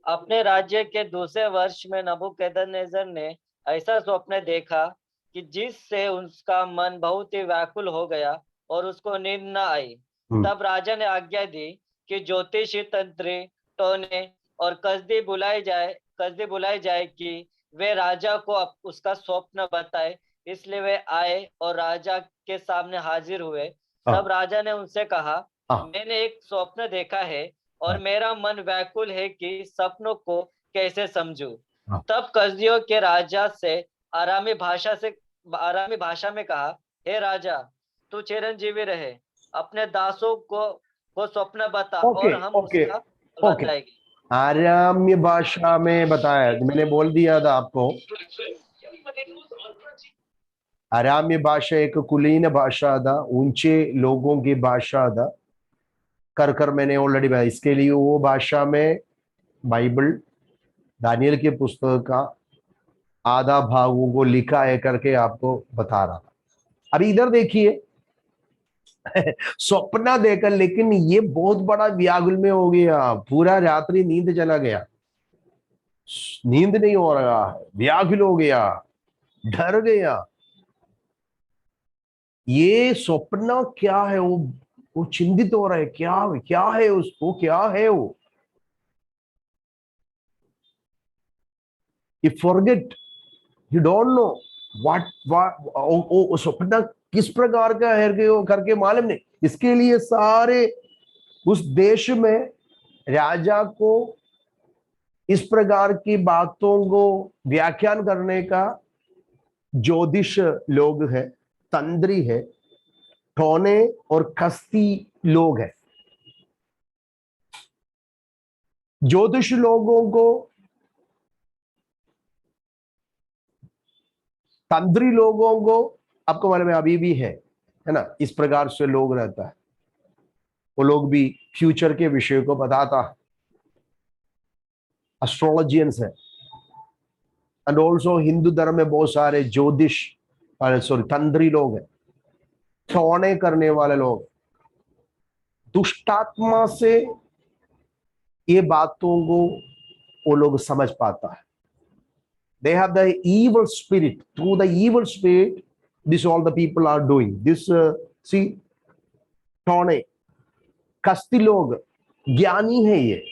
अपने राज्य के दूसरे वर्ष में नबूकदनेस्सर ने ऐसा स्वप्न देखा कि जिससे उसका मन बहुत ही व्याकुल हो गया और उसको नींद न आई। तब राजा ने आज्ञा दी कि ज्योतिषी, तंत्री, टोने और कसदी बुलाई जाए कि वे राजा को उसका स्वप्न बताए। इसलिए वे आए और राजा के सामने हाजिर हुए। तब राजा ने उनसे कहा, मैंने एक स्वप्न देखा है और मेरा मन व्याकुल है कि सपनों को कैसे समझूं। तब कसदियों के राजा से आरामी भाषा में कहा, हे राजा, तू चिरंजीवी रहे, अपने दासों को स्वप्न बता और हम उसका बताएंगे। आराम्य भाषा में बताया, मैंने बोल दिया था आपको। आराम्य भाषा एक कुलीन भाषा था, ऊंचे लोगों की भाषा था। कर मैंने ऑलरेडी बताया। इसके लिए वो भाषा में बाइबल, दानियल के पुस्तक का आधा भागों को लिखा है करके आपको बता रहा था। अभी इधर देखिए, स्वप्न देखकर, लेकिन ये बहुत बड़ा व्याकुल में हो गया, पूरा रात्रि नींद चला गया, नींद नहीं हो रहा है, व्याकुल हो गया, डर गया। ये स्वप्न क्या है, वो चिंतित हो रहा है, क्या है उसको, क्या है वो। You forget, you don't know what स्वप्न किस प्रकार का है करके मालूम नहीं। इसके लिए सारे उस देश में राजा को इस प्रकार की बातों को व्याख्यान करने का ज्योतिष लोग है, तंत्री है, टोने और कस्ती लोग है। ज्योतिष लोगों को, तंत्री लोगों को आपको मालूम है अभी भी है ना, इस प्रकार से लोग रहता है। वो लोग भी फ्यूचर के विषय को बताता है, एस्ट्रोलॉजियंस है। एंड ऑल्सो हिंदू धर्म में बहुत सारे ज्योतिष, सॉरी, तंत्री लोग हैं, टोने करने वाले लोग। दुष्टात्मा से ये बातों को वो लोग समझ पाता है। They have the evil spirit. Through the evil spirit, this all the people are doing this. See, टोने, कस्ती लोग ज्ञानी है ये।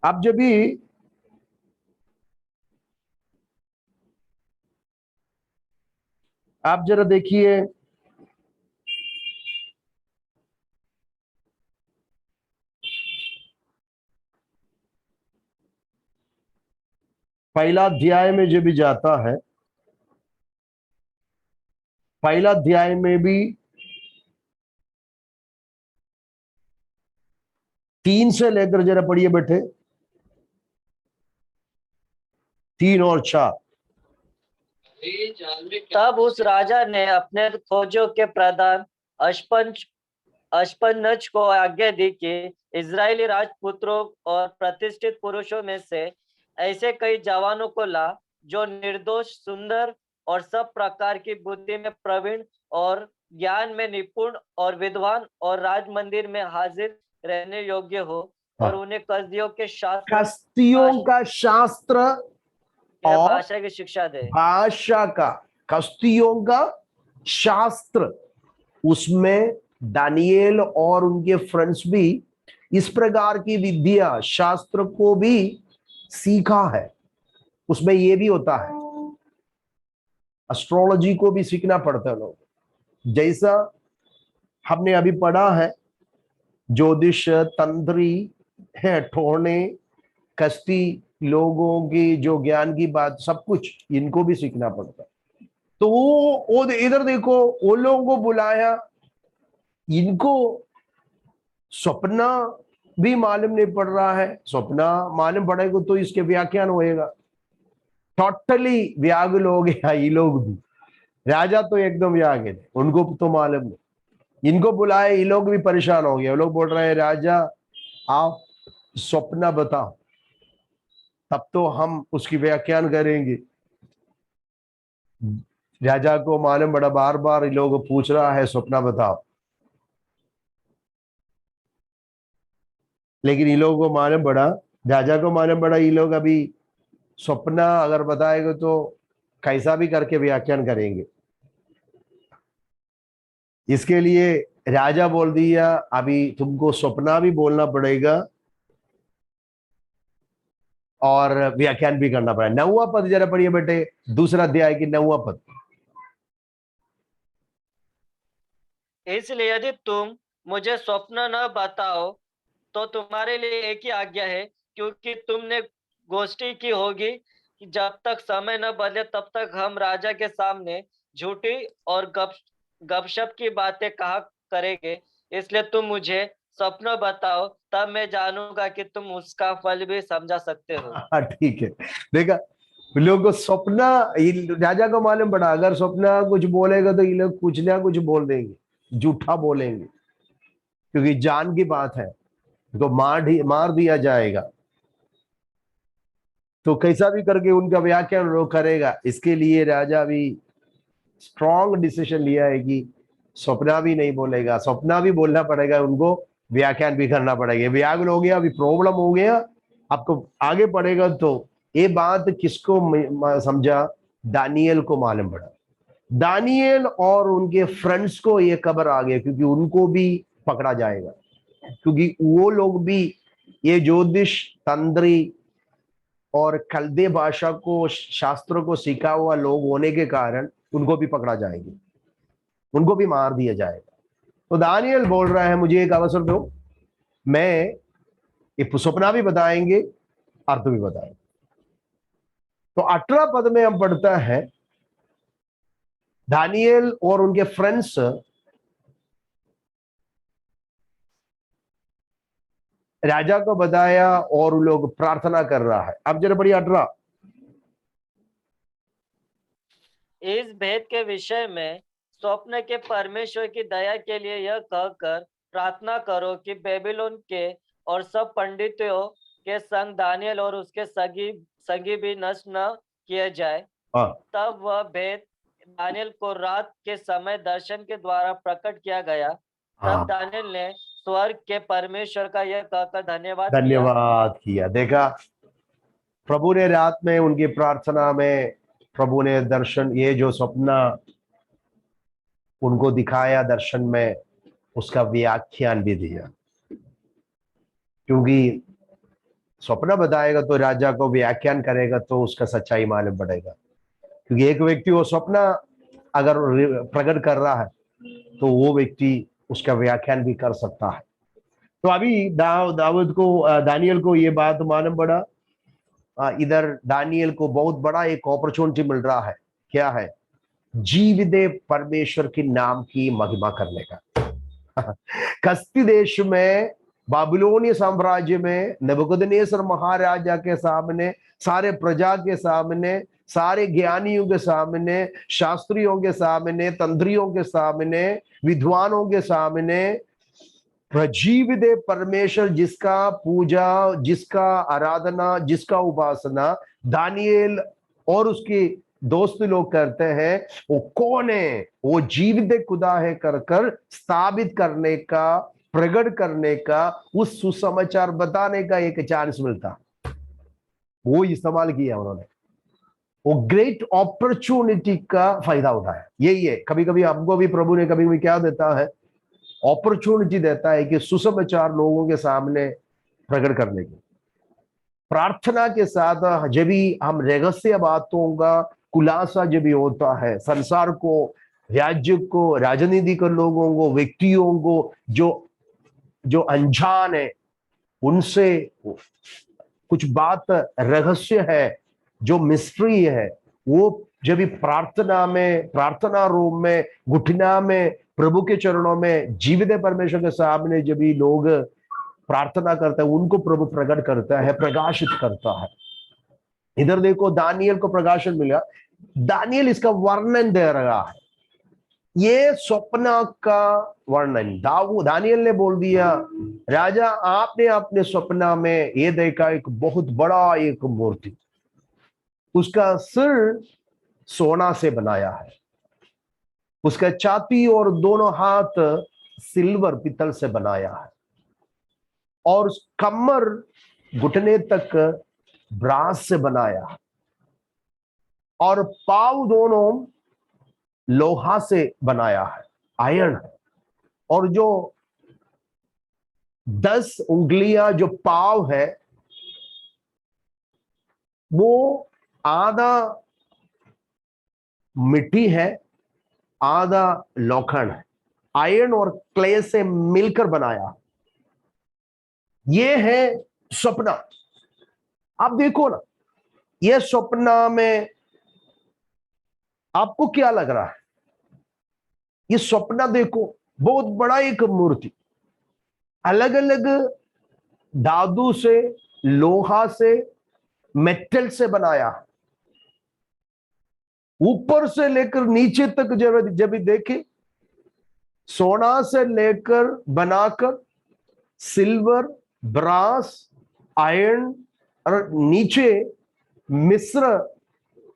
अब जब भी आप जरा देखिए पहला अध्याय में जो भी जाता है, पहला अध्याय में भी 3 से लेकर जरा पढ़िए बेटे, 3 और 4। तब उस राजा ने अपने फौजों के प्रधान अश्पनज को आज्ञा दी कि इजरायली राजपुत्रों और प्रतिष्ठित पुरुषों में से ऐसे कई जवानों को ला जो निर्दोष, सुंदर और सब प्रकार की बुद्धि में प्रवीण और ज्ञान में निपुण और विद्वान और राज मंदिर में हाजिर रहने योग्य हो, और उन्हें कसदियों के शास्त्र, कस्तियों का शास्त्र और भाषा की शिक्षा दे। भाषा का, कस्तियों का शास्त्र, उसमें दानियेल और उनके फ्रेंड्स भी इस प्रकार की विद्या शास्त्र को भी सीखा है। उसमें ये भी होता है, एस्ट्रोलॉजी को भी सीखना पड़ता है लोग, जैसा हमने अभी पढ़ा है, ज्योतिष, तंत्री है, ठोड़ने, कश्ती, लोगों की जो ज्ञान की बात, सब कुछ इनको भी सीखना पड़ता है। तो वो इधर देखो, वो लोगों को बुलाया, इनको सपना भी मालूम नहीं पड़ रहा है। सपना मालूम पड़ेगा तो इसके व्याख्यान होएगा। टोटली व्याकुल हो गया ये लोग भी, राजा तो एकदम व्याकुल है, उनको तो मालूम नहीं। इनको बुलाए, ये लोग भी परेशान हो गए। वो लोग बोल रहे हैं, राजा आप सपना बताओ, तब तो हम उसकी व्याख्यान करेंगे। राजा को मालूम बड़ा, बार बार ये लोग पूछ रहा है सपना बताओ, लेकिन ये लोगों को मालूम पड़ा, राजा को मालूम पड़ा, ये लोग अभी सपना अगर बताएगा तो कैसा भी करके व्याख्यान करेंगे। इसके लिए राजा बोल दिया, अभी तुमको सपना भी बोलना पड़ेगा और व्याख्यान भी करना पड़ेगा। 9वां पद जरा पढ़िए बेटे, दूसरा अध्याय की 9वां पद। इसलिए यदि तुम मुझे स्वप्न न बताओ तो तुम्हारे लिए एक ही आज्ञा है, क्योंकि तुमने गोष्ठी की होगी कि जब तक समय न बदले तब तक हम राजा के सामने झूठी और गपशप की बातें कहा करेंगे। इसलिए तुम मुझे स्वप्न बताओ, तब मैं जानूंगा कि तुम उसका फल भी समझा सकते हो। हाँ ठीक है, देखा, लोगों को सपना, राजा को मालूम पड़ा, अगर सपना कुछ बोलेगा तो ये लोग कुछ ना कुछ बोल देंगे, झूठा बोलेंगे, क्योंकि जान की बात है, तो मार दिया जाएगा। तो कैसा भी करके उनका व्याख्यान वो करेगा। इसके लिए राजा भी स्ट्रॉन्ग डिसीजन लिया है कि सपना भी नहीं बोलेगा, सपना भी बोलना पड़ेगा, उनको व्याख्यान भी करना पड़ेगा। व्याकुल हो गया, अभी प्रॉब्लम हो गया। आपको आगे पढ़ेगा तो ये बात किसको समझा, दानियेल को मालूम पड़ा। दानियेल और उनके फ्रेंड्स को ये खबर आ गया, क्योंकि उनको भी पकड़ा जाएगा, क्योंकि वो लोग भी ये ज्योतिष, तंत्री और कल्दे भाषा को, शास्त्रों को सीखा हुआ लोग होने के कारण उनको भी पकड़ा जाएगा, उनको भी मार दिया जाएगा। तो दानियेल बोल रहा है, मुझे एक अवसर दो, मैं ये सपना भी बताएंगे, अर्थ भी बताएंगे। तो 18 पद में हम पढ़ता है, दानियेल और उनके फ्रेंड्स राजा को बताया और वो लोग प्रार्थना कर रहा है। अब जरा बढ़िया 18। इस भेद के विषय में स्वप्न के परमेश्वर की दया के लिए यह कहकर प्रार्थना करो कि बेबीलोन के और सब पंडितों के संग दानियल और उसके संगी भी नष्ट न किए जाए। तब वह भेद दानियल को रात के समय दर्शन के द्वारा प्रकट किया गया। तब दानियल ने स्वर्ग के परमेश्वर का यह कहकर धन्यवाद किया। देखा, प्रभु ने रात में उनकी प्रार्थना में प्रभु ने दर्शन, ये जो सपना उनको दिखाया दर्शन में, उसका व्याख्यान भी दिया, क्योंकि सपना बताएगा तो राजा को व्याख्यान करेगा तो उसका सच्चाई मालूम पड़ेगा। क्योंकि एक व्यक्ति वो सपना अगर प्रकट कर रहा है तो वो व्यक्ति उसका व्याख्यान भी कर सकता है। तो अभी दाऊद को, दानियल को ये बात मालूम पड़ा। इधर दानियल को बहुत बड़ा एक अपॉर्चुनिटी मिल रहा है। क्या है? जीवित परमेश्वर के नाम की महिमा करने का। कस्ती देश में, बाबिलोनी साम्राज्य में, नबूकदनेस्सर महाराजा के सामने, सारे प्रजा के सामने, सारे ज्ञानियों के सामने, शास्त्रियों के सामने, तंत्रियों के सामने, विद्वानों के सामने, जीवित परमेश्वर जिसका पूजा, जिसका आराधना, जिसका उपासना दानियल और उसके दोस्त लोग करते हैं, वो कौन है? वो जीवित खुदा है कर कर स्थापित करने का, प्रकट करने का, उस सुसमाचार बताने का एक चांस मिलता, वो इस्तेमाल किया उन्होंने। वो ग्रेट अपॉर्चुनिटी का फायदा उठाया। यही है, कभी कभी हमको भी प्रभु ने कभी कभी क्या देता है? अपॉर्चुनिटी देता है कि सुसमाचार लोगों के सामने प्रकट करने की। प्रार्थना के साथ जब भी हम रहस्य बातों का खुलासा जब भी होता है, संसार को, राज्य को, राजनीतिक लोगों को, व्यक्तियों को जो अनजान है, उनसे कुछ बात रहस्य है, जो मिस्ट्री है, वो जब भी प्रार्थना में, प्रार्थना रूम में, घुटना में, प्रभु के चरणों में, जीवित परमेश्वर के सामने जब भी लोग प्रार्थना करते हैं, उनको प्रभु प्रकट करता है, प्रकाशित करता है। इधर देखो, दानियल को प्रकाशन मिला। दानियल इसका वर्णन दे रहा है। ये स्वप्न का वर्णन दानियल ने बोल दिया, राजा आपने अपने स्वप्न में ये देखा एक बहुत बड़ा एक मूर्ति, उसका सिर सोना से बनाया है, उसका छाती और दोनों हाथ सिल्वर पित्तल से बनाया है, और कमर घुटने तक ब्रास से बनाया है, और पाव दोनों लोहा से बनाया है, आयरन है। और जो 10 उंगलियां जो पाव है, वो आधा मिट्टी है, आधा लोखंड है, आयरन और क्ले से मिलकर बनाया। ये है सपना। आप देखो ना, ये सपना में आपको क्या लग रहा है? ये सपना देखो, बहुत बड़ा एक मूर्ति, अलग अलग धातु से, लोहा से, मेटल से बनाया, ऊपर से लेकर नीचे तक जब देखे, सोना से लेकर बनाकर सिल्वर, ब्रास, आयरन, और नीचे मिश्र,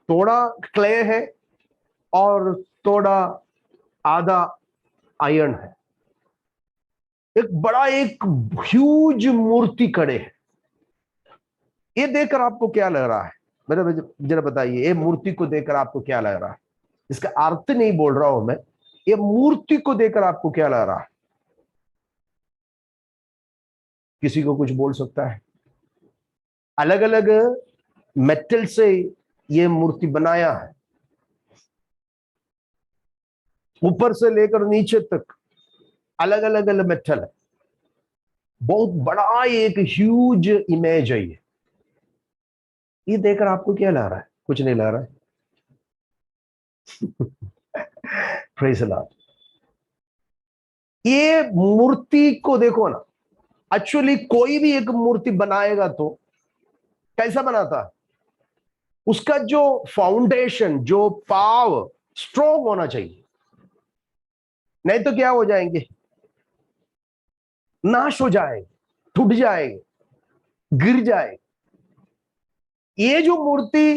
थोड़ा क्ले है और थोड़ा आधा आयरन है। एक बड़ा एक ह्यूज मूर्ति खड़े है। ये देखकर आपको क्या लग रहा है? मेरे जरा बताइए, ये मूर्ति को देखकर आपको क्या लग रहा है? इसका अर्थ नहीं बोल रहा हूं मैं, ये मूर्ति को देखकर आपको क्या लग रहा है? किसी को कुछ बोल सकता है? अलग अलग मेटल से ये मूर्ति बनाया है, ऊपर से लेकर नीचे तक अलग अलग मेटल है। बहुत बड़ा एक ह्यूज इमेज है ये देखकर आपको क्या लग रहा है? कुछ नहीं लग रहा है। Praise the Lord. ये मूर्ति को देखो ना, एक्चुअली कोई भी एक मूर्ति बनाएगा तो कैसा बनाता है? उसका जो फाउंडेशन, जो पाव स्ट्रॉन्ग होना चाहिए, नहीं तो क्या हो जाएंगे? नाश हो जाएंगे, टूट जाएंगे, गिर जाएंगे। ये जो मूर्ति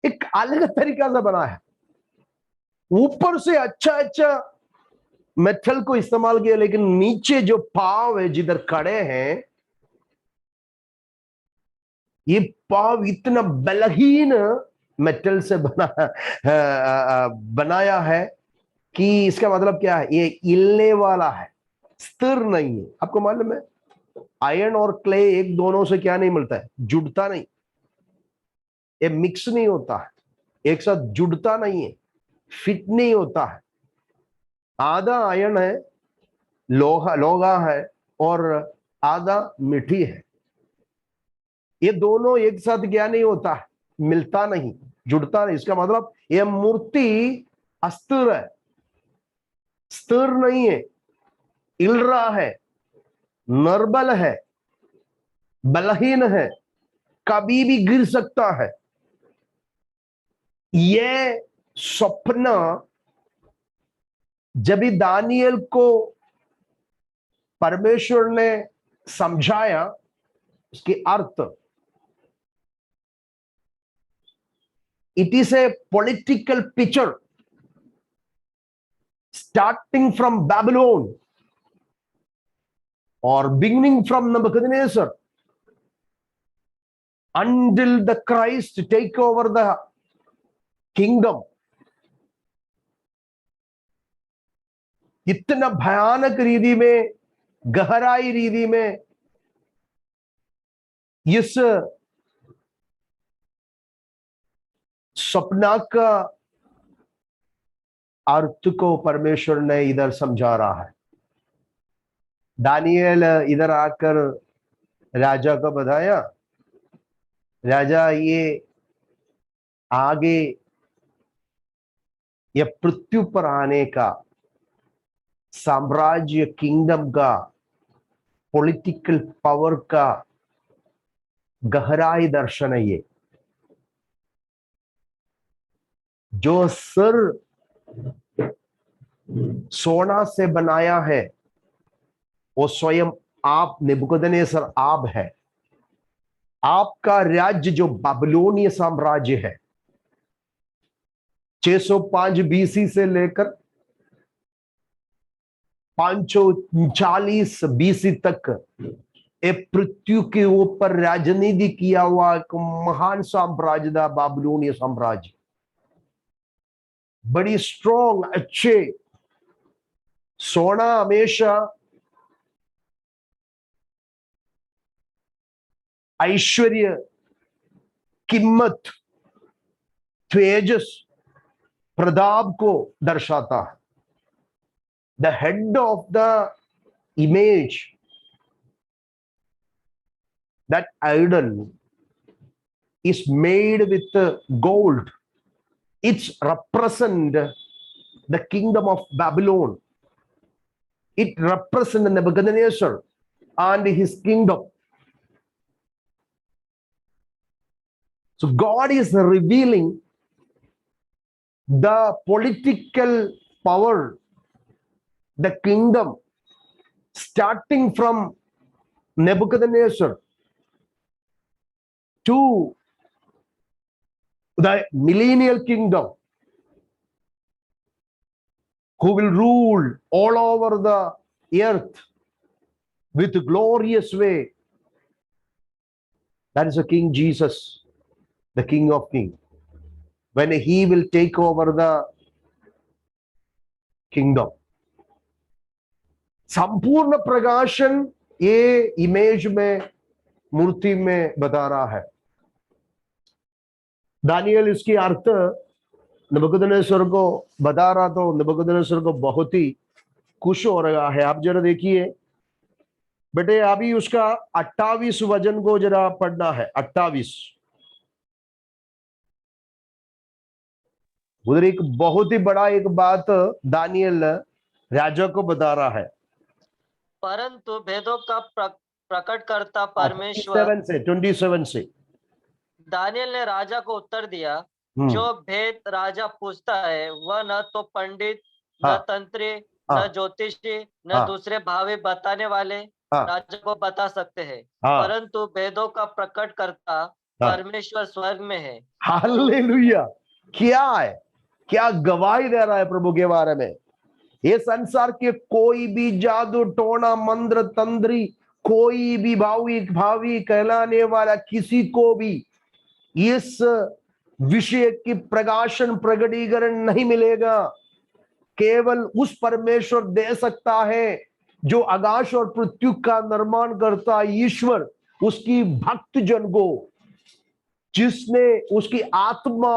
एक अलग तरीका से बना है, ऊपर से अच्छा अच्छा मेटल को इस्तेमाल किया, लेकिन नीचे जो पाव है, जिधर खड़े हैं, ये पाव इतना बलहीन मेटल से बनाया है कि इसका मतलब क्या है? ये हिलने वाला है, स्थिर नहीं है। आपको मालूम है, आयरन और क्ले एक दोनों से क्या नहीं मिलता है? जुड़ता नहीं, ये मिक्स नहीं होता है, एक साथ जुड़ता नहीं है, फिट नहीं होता है। आधा आयन है, लोहा है, और आधा मिट्टी है। ये दोनों एक साथ क्या नहीं होता है, मिलता नहीं, जुड़ता नहीं। इसका मतलब ये मूर्ति अस्थिर है, स्थिर नहीं है, हिल रहा है, निर्बल है, बलहीन है, कभी भी गिर सकता है। ये स्वप्न जब भी दानियल को परमेश्वर ने समझाया, उसके अर्थ, it is a political picture starting from Babylon or beginning from Nebuchadnezzar until the Christ take over the kingdom. इतना भयानक रीति में, गहराई रीति में इस सपना का अर्थ को परमेश्वर ने इधर समझा रहा है। दानियल इधर आकर राजा को बताया, राजा ये आगे ये पृथ्वी पर आने का साम्राज्य, किंगडम का, पॉलिटिकल पावर का गहराई दर्शन है। ये जो सिर सोना से बनाया है वो स्वयं आप नेबुकदनेस्सर आप है। आपका राज्य जो बाबिलोनीय साम्राज्य है, 605 बीसी से लेकर 540 बीसी तक पृथ्वी के ऊपर राजनीति किया हुआ एक महान साम्राज्य था बाबिलोनीय साम्राज्य। बड़ी स्ट्रॉन्ग, अच्छे, सोना हमेशा ऐश्वर्य, कीमत, तेजस, प्रताप को दर्शाता है। The head of the image, that idol is made with gold. It's represent the kingdom of Babylon. It represents Nebuchadnezzar and his kingdom. So God is revealing the political power, the kingdom, starting from Nebuchadnezzar to the millennial kingdom, who will rule all over the earth with a glorious way. That is the King Jesus, the King of Kings. When he will take over the kingdom. संपूर्ण प्रकाशन ये image में, मूर्ति में बता रहा है। Daniel इसकी अर्थ नबूकदनेस्सर को बता रहा, तो नबूकदनेस्सर को बहुत ही खुश हो रहा है। आप जरा देखिए बेटे, अभी उसका 28 वचन को जरा पढ़ना है। 28 उधर एक बहुत ही बड़ा एक बात दानियल राजा को बता रहा है। परंतु भेदों का प्रकट करता परमेश्वर 27 से दानियल ने राजा को उत्तर दिया, जो भेद राजा पूछता है वह न तो पंडित, न तंत्री, न ज्योतिषी, न दूसरे भावी बताने वाले राजा को बता सकते हैं, परंतु भेदों का प्रकट करता परमेश्वर स्वर्ग में है। हालेलुया! क्या है, क्या गवाही दे रहा है प्रभु के बारे में। ये संसार के कोई भी जादू टोना मंत्र तंत्री, कोई भी भावी कहलाने वाला किसी को भी इस विषय की प्रकाशन, प्रकटीकरण नहीं मिलेगा। केवल उस परमेश्वर दे सकता है जो आकाश और पृथ्वी का निर्माण करता है, ईश्वर उसकी भक्त जन को, जिसने उसकी आत्मा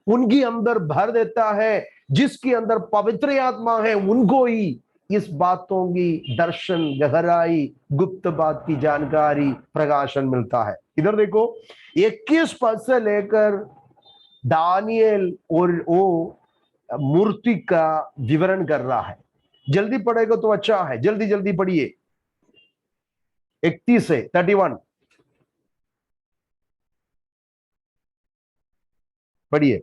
उनके अंदर भर देता है, जिसके अंदर पवित्र आत्मा है उनको ही इस बातों की दर्शन, गहराई, गुप्त बात की जानकारी, प्रकाशन मिलता है। इधर देखो 21 पद से लेकर दानियल और वो मूर्ति का विवरण कर रहा है। जल्दी पढ़ेगा तो अच्छा है, जल्दी जल्दी पढ़िए। 31 से 31 पढ़िए,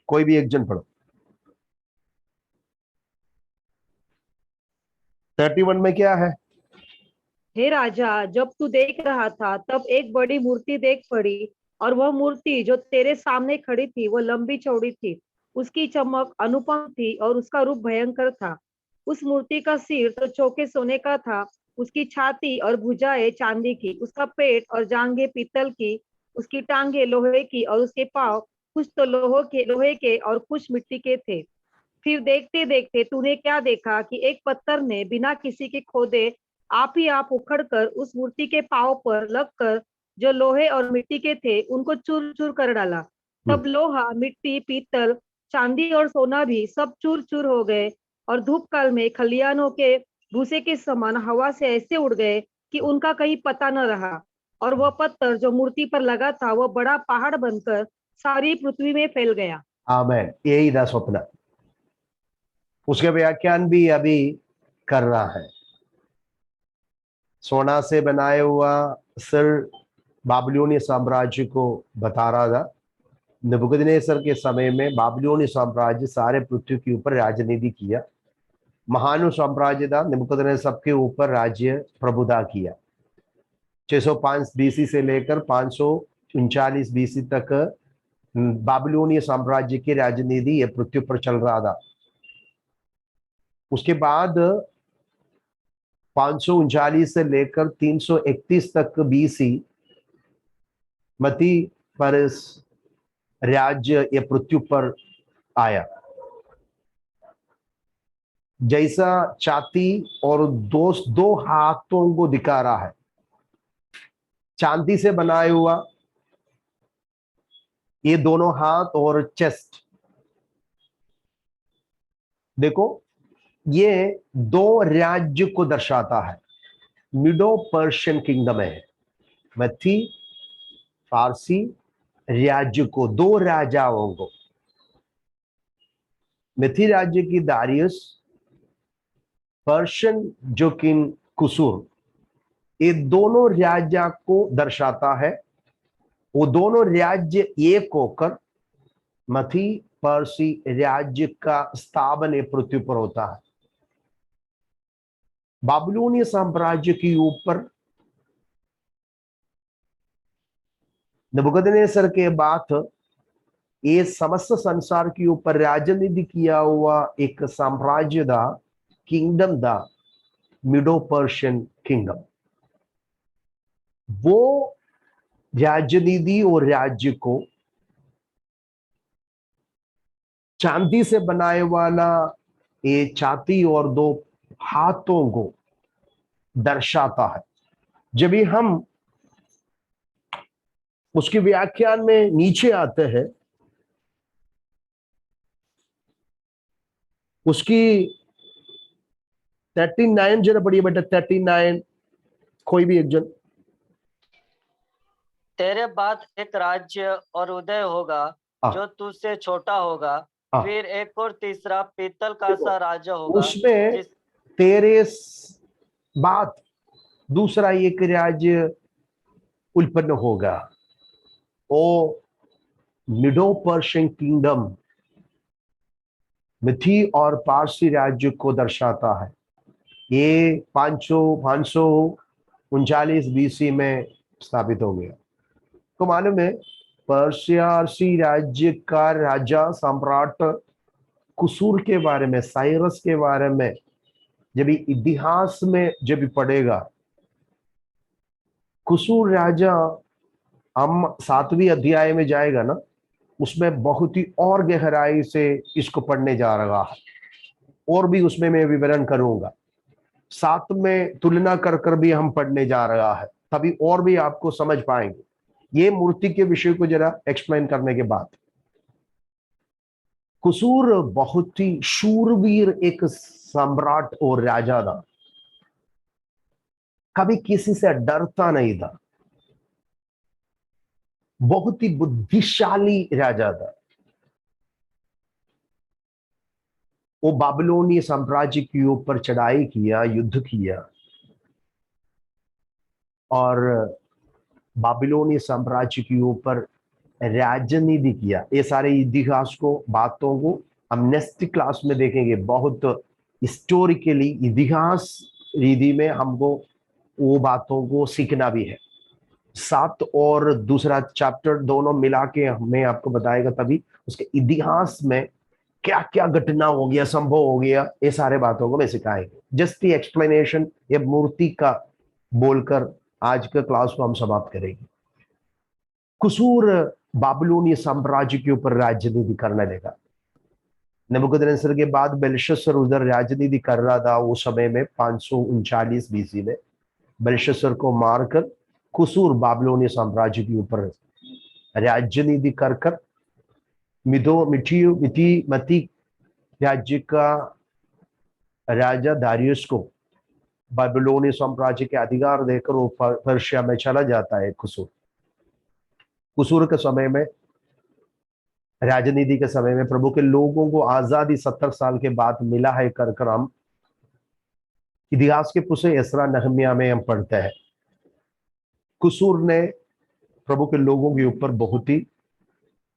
कोई भी एक जन पढ़ो। 31 में क्या है? हे राजा, जब तू देख रहा था तब एक बड़ी मूर्ति देख पड़ी, और वह मूर्ति जो तेरे सामने खड़ी थी वो लंबी चौड़ी थी। उसकी चमक अनुपम थी और उसका रूप भयंकर था। उस मूर्ति का सिर तो चौके सोने का था, उसकी छाती और भुजाएं चांदी की, उसका पेट और जांघें पीतल की, उसकी टांगे लोहे की और उसके पांव कुछ तो लोहे के और कुछ मिट्टी के थे। फिर देखते देखते तूने क्या देखा कि एक पत्थर ने बिना किसी के खोदे आप ही आप उखड़कर उस मूर्ति के पांव पर लगकर जो लोहे और मिट्टी के थे उनको चूर चूर कर डाला। तब लोहा, मिट्टी, पीतल, चांदी और सोना भी सब चूर चूर हो गए और धूप काल में खलियानों के भूसे के समान हवा से ऐसे उड़ गए कि उनका कहीं पता न रहा। और वह पत्थर जो मूर्ति पर लगा था वह बड़ा पहाड़ बनकर सारी पृथ्वी में फैल गया। आमेन। यही था स्वप्न। उसके व्याख्यान भी अभी कर रहा है। सोना से बनाए हुआ सिर बाबिलोनी साम्राज्य को बता रहा था। नबूकदनेस्सर के समय में बाबिलोनी साम्राज्य सारे पृथ्वी के ऊपर राजनीति किया। महान साम्राज्य था। नबूकदनेस्सर सबके ऊपर राज्य प्रभुता किया। 605 बीसी से लेकर 539 बीसी तक बाबिलोनी साम्राज्य की राजनीति ये पृथ्वी पर चल रहा था। उसके बाद 539 से लेकर 331 तक बीसी मती परस राज्य ये पृथ्वी पर आया। जैसा छाती और दो हाथों को दिखा रहा है, चांदी से बनाया हुआ ये दोनों हाथ और चेस्ट देखो, ये दो राज्य को दर्शाता है। मीडो पर्शियन किंगडम है, मथी फारसी राज्य को, दो राजाओं को। मिथी राज्य की दारियस, पर्शियन जो किंग कुसूर, ये दोनों राज्य को दर्शाता है। वो दोनों राज्य एक होकर मथी पर्सी राज्य का स्थापन पृथ्वी पर होता है। बाबिलोनीय साम्राज्य के ऊपर नबूकदनेस्सर के बाद ये समस्त संसार के ऊपर राजनीति किया हुआ एक साम्राज्य था, किंगडम था, मिडो पर्शियन किंगडम। वो राजनीति और राज्य को चांदी से बनाए वाला ये छाती और दो हाथों को दर्शाता है। जब भी हम उसके व्याख्यान में नीचे आते हैं, उसकी 39 जरा पढ़िए बेटा, 39 कोई भी एक जन। तेरे बाद एक राज्य और उदय होगा जो तुझसे छोटा होगा। फिर एक और तीसरा पीतल का सा राज्य होगा, उसमें तेरे बाद दूसरा एक राज्य उत्पन्न होगा। ओ मिडो पर्शियन किंगडम मिथी और पारसी राज्य को दर्शाता है। ये 539 बीसी में स्थापित हो गया। तो मालूम है पर्शियासी राज्य का राजा सम्राट कुसूर के बारे में, साइरस के बारे में जब इतिहास में जब पढ़ेगा, कुसूर राजा हम 7वीं अध्याय में जाएगा ना, उसमें बहुत ही और गहराई से इसको पढ़ने जा रहा है और भी उसमें मैं विवरण करूंगा। साथ में तुलना कर कर भी हम पढ़ने जा रहा है, तभी और भी आपको समझ पाएंगे ये मूर्ति के विषय को जरा एक्सप्लेन करने के बाद। कुसूर बहुत ही शूरवीर एक सम्राट और राजा था, कभी किसी से डरता नहीं था, बहुत ही बुद्धिशाली राजा था। वो बाबिलोनीय साम्राज्य के ऊपर चढ़ाई किया, युद्ध किया और बाबिलोनीय साम्राज्य के ऊपर राजनीति किया। ये सारे इतिहास को, बातों को हम नेक्स्ट क्लास में देखेंगे। बहुत हिस्टोरिकली इतिहास रीति में हमको वो बातों को सीखना भी है। 7 और दूसरा चैप्टर दोनों मिला के हमें आपको बताएगा, तभी उसके इतिहास में क्या क्या घटना हो गया, संभव हो गया, ये सारे बातों को मैं सिखाएंगे। जस्ट दी एक्सप्लेनेशन, ये मूर्ति का बोलकर आज के क्लास को हम समाप्त करेंगे। कुसूर बाबिलोनीय साम्राज्य के ऊपर राजनीति करने लगा। नबूकदनेस्सर के बाद बेलशस्सर उधर राजनीति कर रहा था। उस समय में 539 बीसी में बेलशस्सर को मारकर कुसूर बाबिलोनीय साम्राज्य के ऊपर राजनीति कर मिती राज्य का राजा दारियुस को बाबिलोनीय साम्राज्य के अधिकार देकर वो पर्शिया में चला जाता है। कुसूर के समय में, राजनीति के समय में प्रभु के लोगों को आजादी 70 साल के बाद मिला है कर हम इतिहास के पुस्तक एस्रा नहम्याह में हम पढ़ते हैं। कुसूर ने प्रभु के लोगों के ऊपर बहुत ही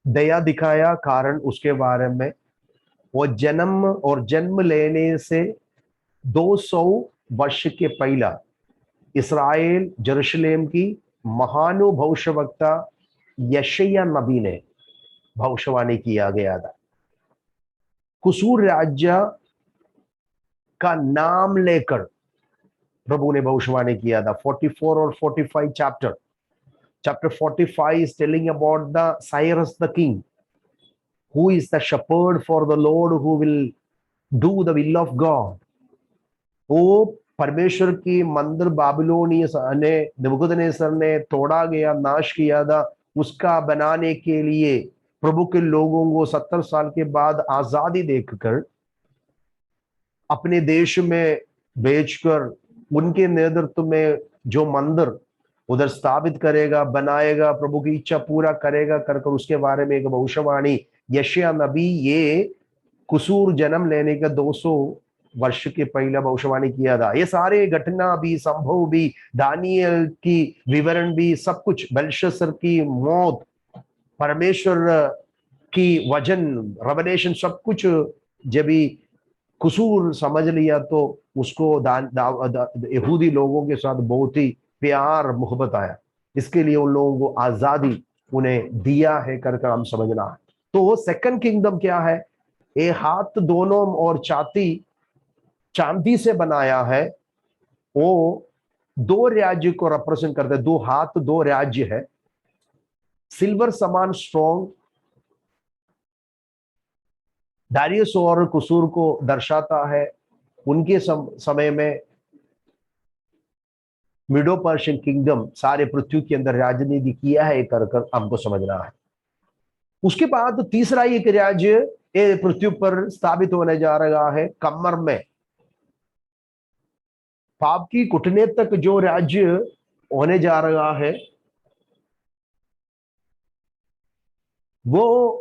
दया दिखाया, कारण उसके बारे में वो जन्म लेने से 200 वर्ष के पहला इस्राएल यरूशलेम की महानु भविष्यवक्ता यशायाह नबी ने भविष्यवाणी किया गया था। कुसूर राज्य का नाम लेकर प्रभु ने भविष्यवाणी किया था। 44 और 45 chapter 45 is telling about the Cyrus the king, who is the shepherd for the Lord, who will do the will of God. वो परमेश्वर की मंदिर बाबिलोनीय ने नबूकदनेस्सर ने तोड़ा गया, नाश किया था, उसका बनाने के लिए प्रभु के लोगों को 70 साल के बाद आजादी देकर अपने देश में भेजकर उनके नेतृत्व में जो मंदिर उधर स्थापित करेगा, बनाएगा, प्रभु की इच्छा पूरा करेगा कर उसके बारे में एक भविष्यवाणी यशायाह नबी ये कुसूर जन्म लेने का 200 वर्ष के पहले भविष्यवाणी किया था। ये सारे घटना भी, संभव भी, दानियल की विवरण भी, सब कुछ, बेलशस्सर की मौत, परमेश्वर की वचन, रेवलेशन, सब कुछ जब भी कुसूर समझ लिया तो उसको यहूदी लोगों के साथ बहुत ही प्यार मोहब्बत आया। इसके लिए उन लोगों को आजादी उन्हें दिया है कर हम समझना है। तो सेकंड किंगडम क्या है? ये हाथ दोनों और छाती चांदी से बनाया है। वो 2 राज्य को रिप्रेजेंट करते हैं। 2 हाथ 2 राज्य है। सिल्वर समान स्ट्रॉन्ग दारियुस और कुसूर को दर्शाता है। उनके समय में मीडो पर्शियन किंगडम सारे पृथ्वी के अंदर राजनीति किया है कर हमको समझना है। उसके बाद तीसरा एक राज्य पृथ्वी पर स्थापित होने जा रहा है, कमर में पाप की घुटने तक जो राज्य होने जा रहा है वो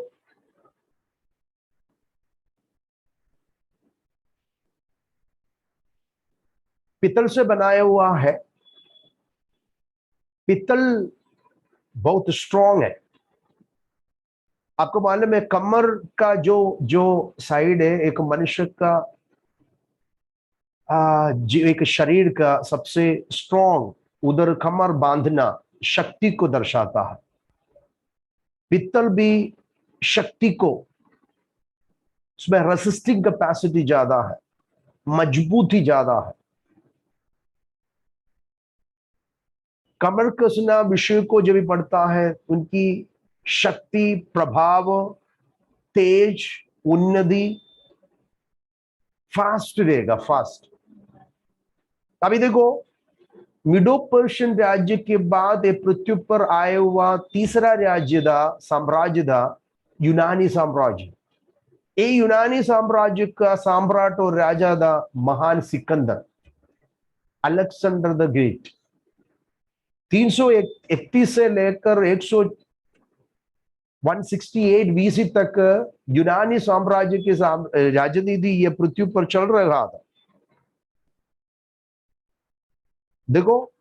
पित्तल से बनाया हुआ है। पित्तल बहुत स्ट्रॉन्ग है। आपको मालूम है कमर का जो साइड है एक मनुष्य का एक शरीर का सबसे स्ट्रॉन्ग, उधर कमर बांधना शक्ति को दर्शाता है। पित्तल भी शक्ति को, उसमें रेसिस्टिंग कैपेसिटी ज्यादा है, मजबूती ज्यादा है। कमर कसना विषय को जब भी पढ़ता है उनकी शक्ति, प्रभाव, तेज, उन्नति, फास्ट रहेगा, फास्ट। अभी देखो मीडो पर्शियन राज्य के बाद पृथ्वी पर आया हुआ तीसरा राज्य था, साम्राज्य था यूनानी साम्राज्य। ये यूनानी साम्राज्य का सम्राट और राजा था महान सिकंदर, अलेक्जेंडर द ग्रेट। 331 से लेकर 168 बीसी तक यूनानी साम्राज्य की राजनीति ये पृथ्वी पर चल रहा था। देखो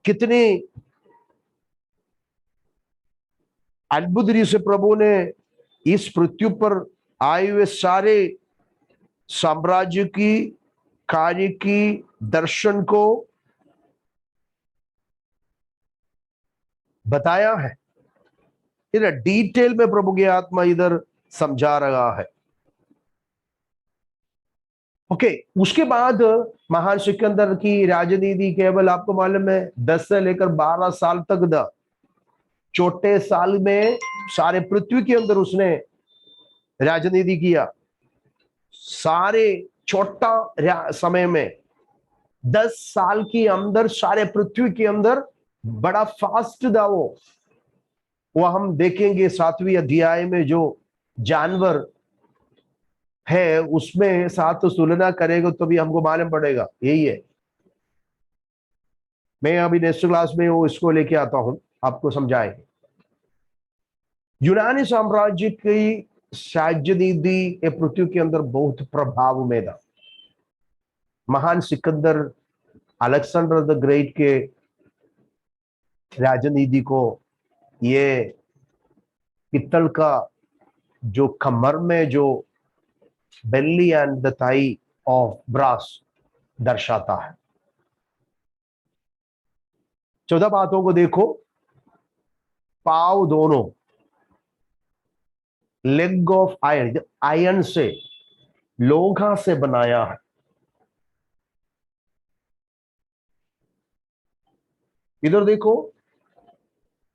कितनी अद्भुत रीति से प्रभु ने इस पृथ्वी पर आए हुए सारे साम्राज्य की कार्य की दर्शन को बताया है। इधर डिटेल में प्रभु की आत्मा इधर समझा रहा है। ओके, उसके बाद महान सिकंदर की राजनीति केवल आपको मालूम है 10 से लेकर 12 साल तक था। छोटे साल में सारे पृथ्वी के अंदर उसने राजनीति किया। सारे छोटा समय में 10 साल के अंदर सारे पृथ्वी के अंदर बड़ा फास्ट था वो हम देखेंगे 7वीं अध्याय में जो जानवर है उसमें साथ तो तुलना करेगा तो भी हमको मालूम पड़ेगा यही है। मैं अभी नेक्स्ट क्लास में वो इसको लेके आता हूं, आपको समझाएंगे। यूनानी साम्राज्य की राजनीति पृथ्वी के अंदर बहुत प्रभाव में था। महान सिकंदर अलेक्जेंडर द ग्रेट के राजनीति को ये पित्तल का जो कमर में जो belly and the thigh of brass दर्शाता है। 14 बातों को देखो। पाव दोनों लेग ऑफ आयरन, आयरन से लोहा से बनाया है। इधर देखो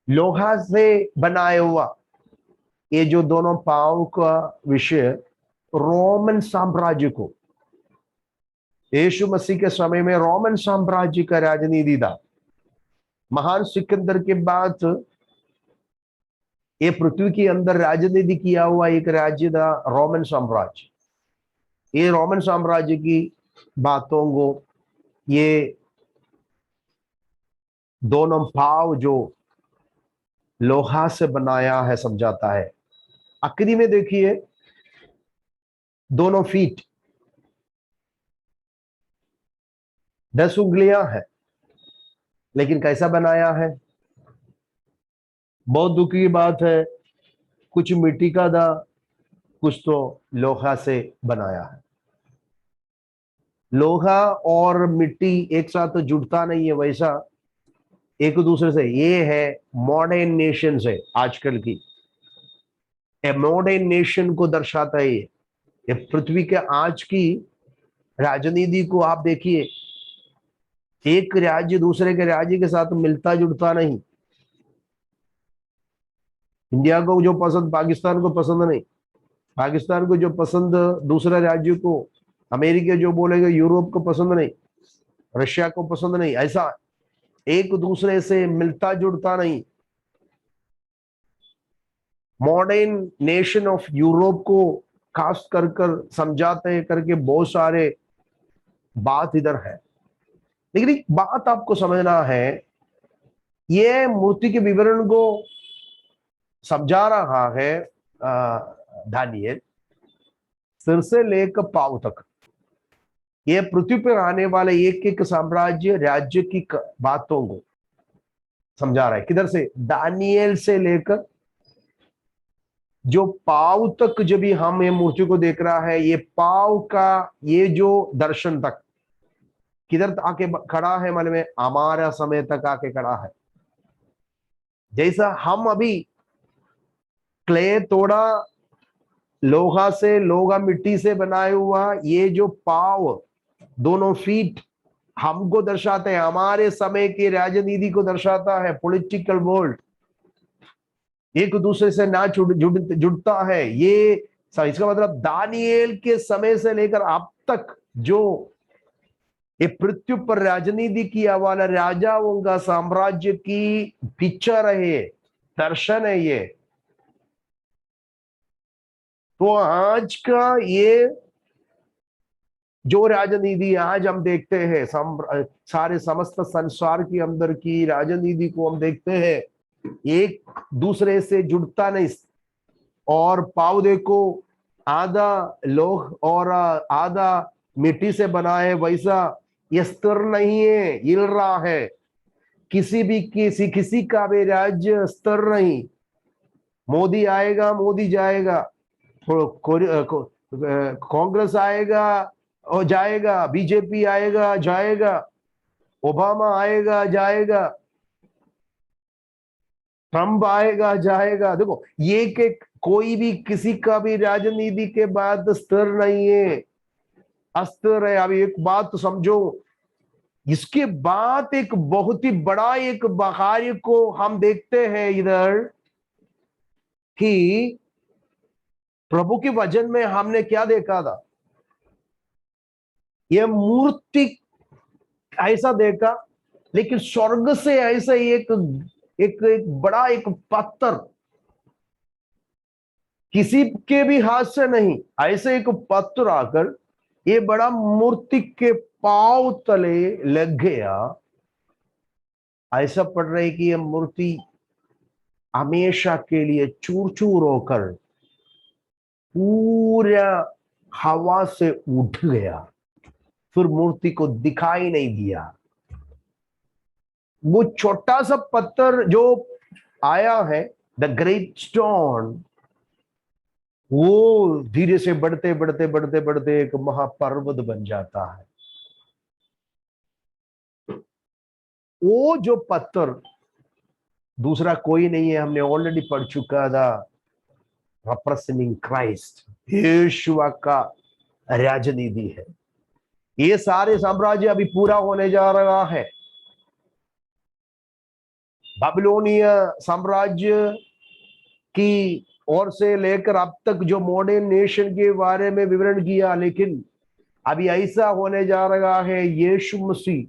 लोहा से बनाया हुआ ये जो दोनों पाव का विषय रोमन साम्राज्य को, यीशु मसीह के समय में रोमन साम्राज्य का राजनीति था। महान सिकंदर के बाद ये पृथ्वी के अंदर राजनीति किया हुआ एक राज्य था रोमन साम्राज्य। ये रोमन साम्राज्य की बातों को ये दोनों पाव जो लोहा से बनाया है समझाता है। आखिरी में देखिए दोनों फीट 10 उंगलियां है, लेकिन कैसा बनाया है? बहुत दुख की बात है, कुछ मिट्टी का था, कुछ तो लोहा से बनाया है। लोहा और मिट्टी एक साथ तो जुड़ता नहीं है वैसा एक दूसरे से। ये है मॉडर्न नेशन से आजकल की मॉडर्न नेशन को दर्शाता है। ये पृथ्वी के आज की राजनीति को आप देखिए, एक राज्य दूसरे के राज्य के साथ मिलता जुड़ता नहीं। इंडिया को जो पसंद पाकिस्तान को पसंद नहीं, पाकिस्तान को जो पसंद दूसरा राज्य को, अमेरिका जो बोलेगा यूरोप को पसंद नहीं, रशिया को पसंद नहीं। ऐसा एक दूसरे से मिलता जुड़ता नहीं। मॉडर्न नेशन ऑफ यूरोप को खास कर समझाते हैं करके बहुत सारे बात इधर है। लेकिन एक बात आपको समझना है, ये मूर्ति के विवरण को समझा रहा है दानिएल सिर से लेकर पांव तक। ये पृथ्वी पर आने वाले एक एक साम्राज्य राज्य की बातों को समझा रहा है। किधर से? दानिएल से लेकर जो पाव तक। जब भी हम ये मूर्ति को देख रहा है, ये पाव का ये जो दर्शन तक किधर आके खड़ा है? मालूम है? हमारा समय तक आके खड़ा है। जैसा हम अभी क्ले तोड़ा, लोहा से, लोहा मिट्टी से बनाया हुआ, ये जो पाव दोनों फीट हमको दर्शाते हैं, हमारे समय की राजनीति को दर्शाता है। पॉलिटिकल वर्ल्ड एक दूसरे से ना जुड़ता है। ये इसका मतलब दानिएल के समय से लेकर अब तक जो ये पृथ्वी पर राजनीति किया वाला राजाओं का साम्राज्य की पिक्चर है, ये दर्शन है। ये तो आज का ये जो राजनीति आज हम देखते हैं, सारे समस्त संसार के अंदर की राजनीति को हम देखते हैं, एक दूसरे से जुड़ता नहीं। और पाव देखो, आधा लोह और आधा मिट्टी से बना है, वैसा ये स्थिर नहीं है, हिल रहा है। किसी का भी राज्य स्थिर नहीं। मोदी आएगा, मोदी जाएगा, कांग्रेस आएगा और जाएगा, बीजेपी आएगा जाएगा, ओबामा आएगा जाएगा, ट्रंप आएगा जाएगा। देखो, ये के कोई भी किसी का भी राजनीति के बाद स्थिर नहीं है, अस्थिर है। अभी एक बात तो समझो, इसके बाद एक बहुत ही बड़ा एक कार्य को हम देखते हैं इधर कि प्रभु के वचन में हमने क्या देखा था, यह मूर्ति ऐसा देखा, लेकिन स्वर्ग से ऐसा एक बड़ा एक पत्थर, किसी के भी हाथ से नहीं, ऐसे एक पत्थर आकर ये बड़ा मूर्ति के पांव तले लग गया। ऐसा पड़ रहा है कि यह मूर्ति हमेशा के लिए चूर चूर होकर पूरा हवा से उठ गया, फिर मूर्ति को दिखाई नहीं दिया। वो छोटा सा पत्थर जो आया है, द ग्रेट स्टोन, वो धीरे से बढ़ते बढ़ते बढ़ते बढ़ते एक महापर्वत बन जाता है। वो जो पत्थर दूसरा कोई नहीं है, हमने ऑलरेडी पढ़ चुका था, रिप्रेजेंटिंग क्राइस्ट, यीशुआ का राजनीति है। ये सारे साम्राज्य अभी पूरा होने जा रहा है। बाबिलोनिय साम्राज्य की ओर से लेकर अब तक जो मॉडर्न नेशन के बारे में विवरण किया, लेकिन अभी ऐसा होने जा रहा है, यीशु मसीह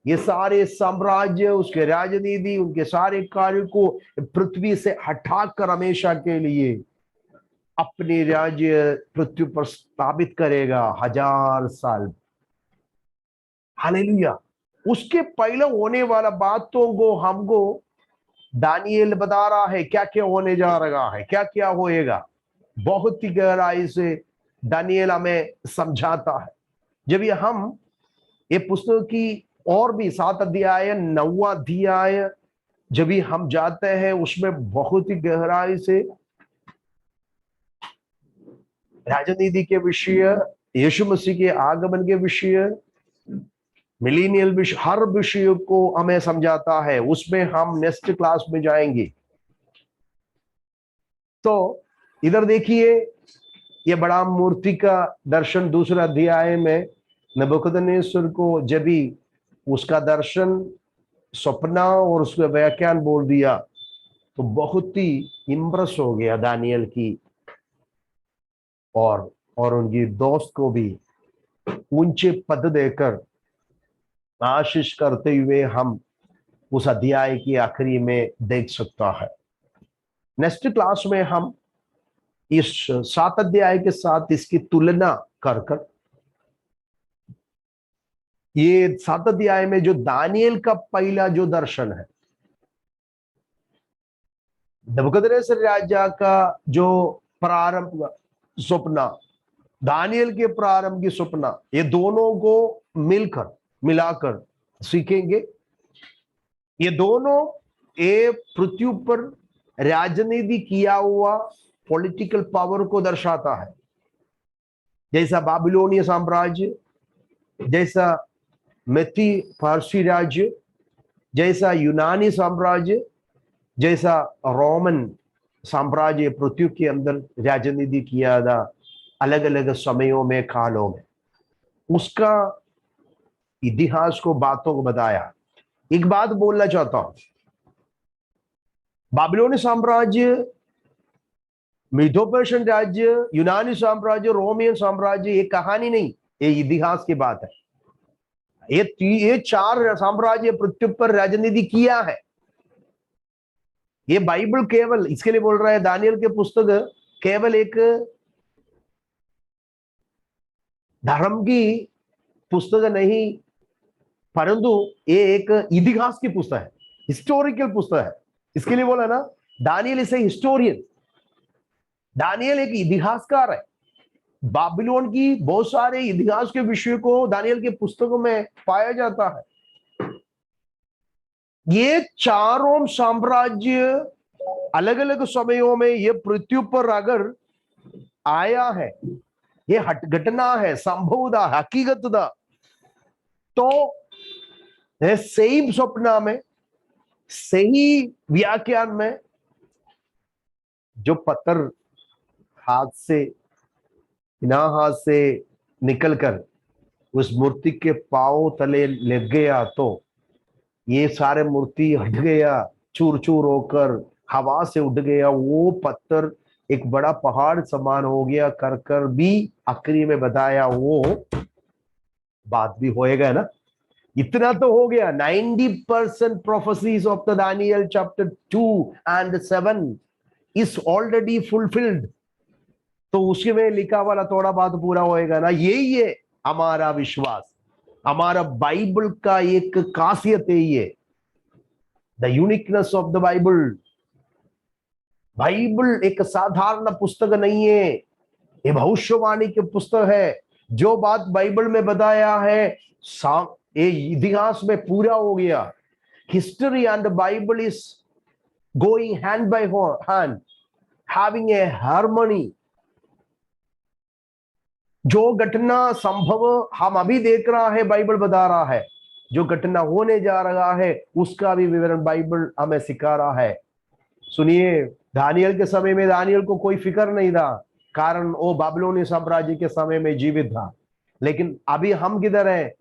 ये सारे साम्राज्य, उसके राजनीति, उनके सारे कार्य को पृथ्वी से हटाकर हमेशा के लिए अपने राज्य पृथ्वी पर स्थापित करेगा 1000 साल। हालेलुया। उसके पहले होने वाला बातों को हमको दानिएल बता रहा है, क्या क्या होने जा रहा है, क्या क्या होएगा। बहुत ही गहराई से दानिएल हमें समझाता है। जब ये हम ये पुस्तक की और भी 7 अध्याय 9 अध्याय जब भी हम जाते हैं, उसमें बहुत ही गहराई से राजनीति के विषय, यीशु मसीह के आगमन के विषय, मिलीनियल विषय, हर विषय को हमें समझाता है। उसमें हम नेक्स्ट क्लास में जाएंगे। तो इधर देखिए, ये बड़ा मूर्ति का दर्शन दूसरा अध्याय में नबूकदनेस्सर को जब भी उसका दर्शन, सपना और उसका व्याख्यान बोल दिया, तो बहुत ही इम्प्रेस हो गया दानियल की और उनकी दोस्त को भी ऊंचे पद देकर आशीष करते हुए हम उस अध्याय की आखिरी में देख सकता है। नेक्स्ट क्लास में हम इस 7 अध्याय के साथ इसकी तुलना कर ये 7 अध्याय में जो दानियल का पहला जो दर्शन है, नबूकदनेस्सर राजा का जो प्रारंभ सपना, दानियल के प्रारंभ की सपना, ये दोनों को मिलाकर सीखेंगे। ये दोनों पृथ्वी पर राजनीति किया हुआ पॉलिटिकल पावर को दर्शाता है। जैसा बाबिलोनिय साम्राज्य, जैसा मेथी फारसी राज्य, जैसा यूनानी साम्राज्य, जैसा रोमन साम्राज्य पृथ्वी के अंदर राजनीति किया था अलग अलग समयों में, कालों में, उसका इतिहास को, बातों को बताया। एक बात बोलना चाहता हूं, बाबिलोनी साम्राज्य, मीडो पर्शियन राज्य, यूनानी साम्राज्य, रोमियन साम्राज्य, ये कहानी नहीं, ये इतिहास की बात है। ये 4 साम्राज्य पृथ्वी पर राजनीति किया है। ये बाइबल केवल इसके लिए बोल रहा है, दानियल के पुस्तक केवल एक धर्म की पुस्तक नहीं, परंतु ये एक इतिहास की पुस्तक है, हिस्टोरिकल पुस्तक है। इसके लिए बोला ना, Daniel is a historian. Daniel एक इतिहासकार है। बाबिलोन की बहुत सारे इतिहास के विषय को दानियल के पुस्तकों में पाया जाता है। ये चारों साम्राज्य अलग अलग समयों में ये पृथ्वी पर अगर आया है, ये घटना है, संभव था, हकीकत था, तो सही स्वप्न में, सही व्याख्यान में जो पत्थर हाथ से, बिना हाथ से निकलकर उस मूर्ति के पांव तले लग गया, तो ये सारे मूर्ति हट गया, चूर चूर होकर हवा से उड़ गया। वो पत्थर एक बड़ा पहाड़ समान हो गया कर भी आखिरी में बताया वो बात भी होएगा ना। इतना तो हो गया। 90% prophecies of the Daniel chapter 2 and 7 is already fulfilled। तो उसके में लिखा वाला थोड़ा बात पूरा होएगा ना। यही है हमारा विश्वास, हमारा बाइबल का एक खासियत है ये, the uniqueness of the Bible. Bible एक साधारण पुस्तक नहीं है, ये भविष्यवाणी की पुस्तक है। जो बात बाइबल में बताया है ये इतिहास में पूरा हो गया। History and Bible is going hand by hand, having a harmony. जो घटना संभव हम अभी देख रहा है, बाइबल बता रहा है। जो घटना होने जा रहा है उसका भी विवरण बाइबल हमें सिखा रहा है। सुनिए, दानियल के समय में दानियल को कोई फिक्र नहीं था, कारण वो बाबिलोनी साम्राज्य के समय में जीवित था। लेकिन अभी हम किधर हैं?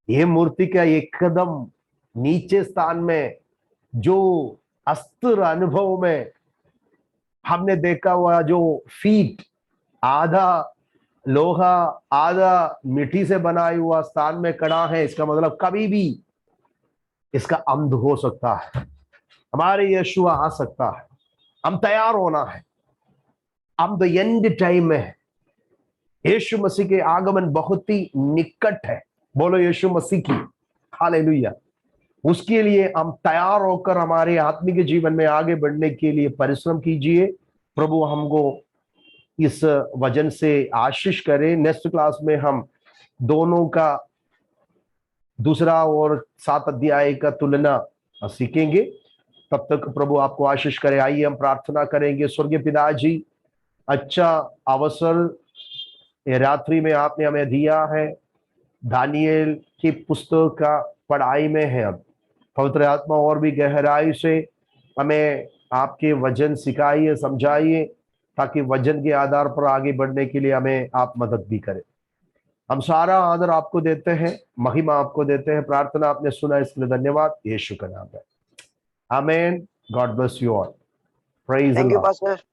ये मूर्ति का एकदम नीचे स्थान में, जो अस्त्र अनुभव में हमने देखा हुआ, जो फीट आधा लोहा आधा मिट्टी से बनाया हुआ स्थान में खड़ा है। इसका मतलब कभी भी इसका अंत हो सकता है, हमारे यीशु आ सकता है। हम तैयार होना है, हम द एंड टाइम में है। यीशु मसीह के आगमन बहुत ही निकट है। बोलो यीशु मसीह की हालेलुया। उसके लिए हम तैयार होकर हमारे आत्मिक जीवन में आगे बढ़ने के लिए परिश्रम कीजिए। प्रभु हमको इस वचन से आशीष करे। नेक्स्ट क्लास में हम दोनों का दूसरा और 7 अध्याय का तुलना सीखेंगे। तब तक प्रभु आपको आशीष करे। आइए हम प्रार्थना करेंगे। स्वर्गीय पिताजी, अच्छा अवसर ये रात्रि में आपने हमें दिया है। दानियल की पुस्तक का पढ़ाई में है। अब पवित्र आत्मा और भी गहराई से हमें आपके वचन सिखाइए, समझाइए, ताकि वचन के आधार पर आगे बढ़ने के लिए हमें आप मदद भी करें। हम सारा आदर आपको देते हैं, महिमा आपको देते हैं। प्रार्थना आपने सुना, इसके लिए धन्यवाद। यीशु का नाम है, आमीन। God bless you all. Praise the thank you Lord. Pastor.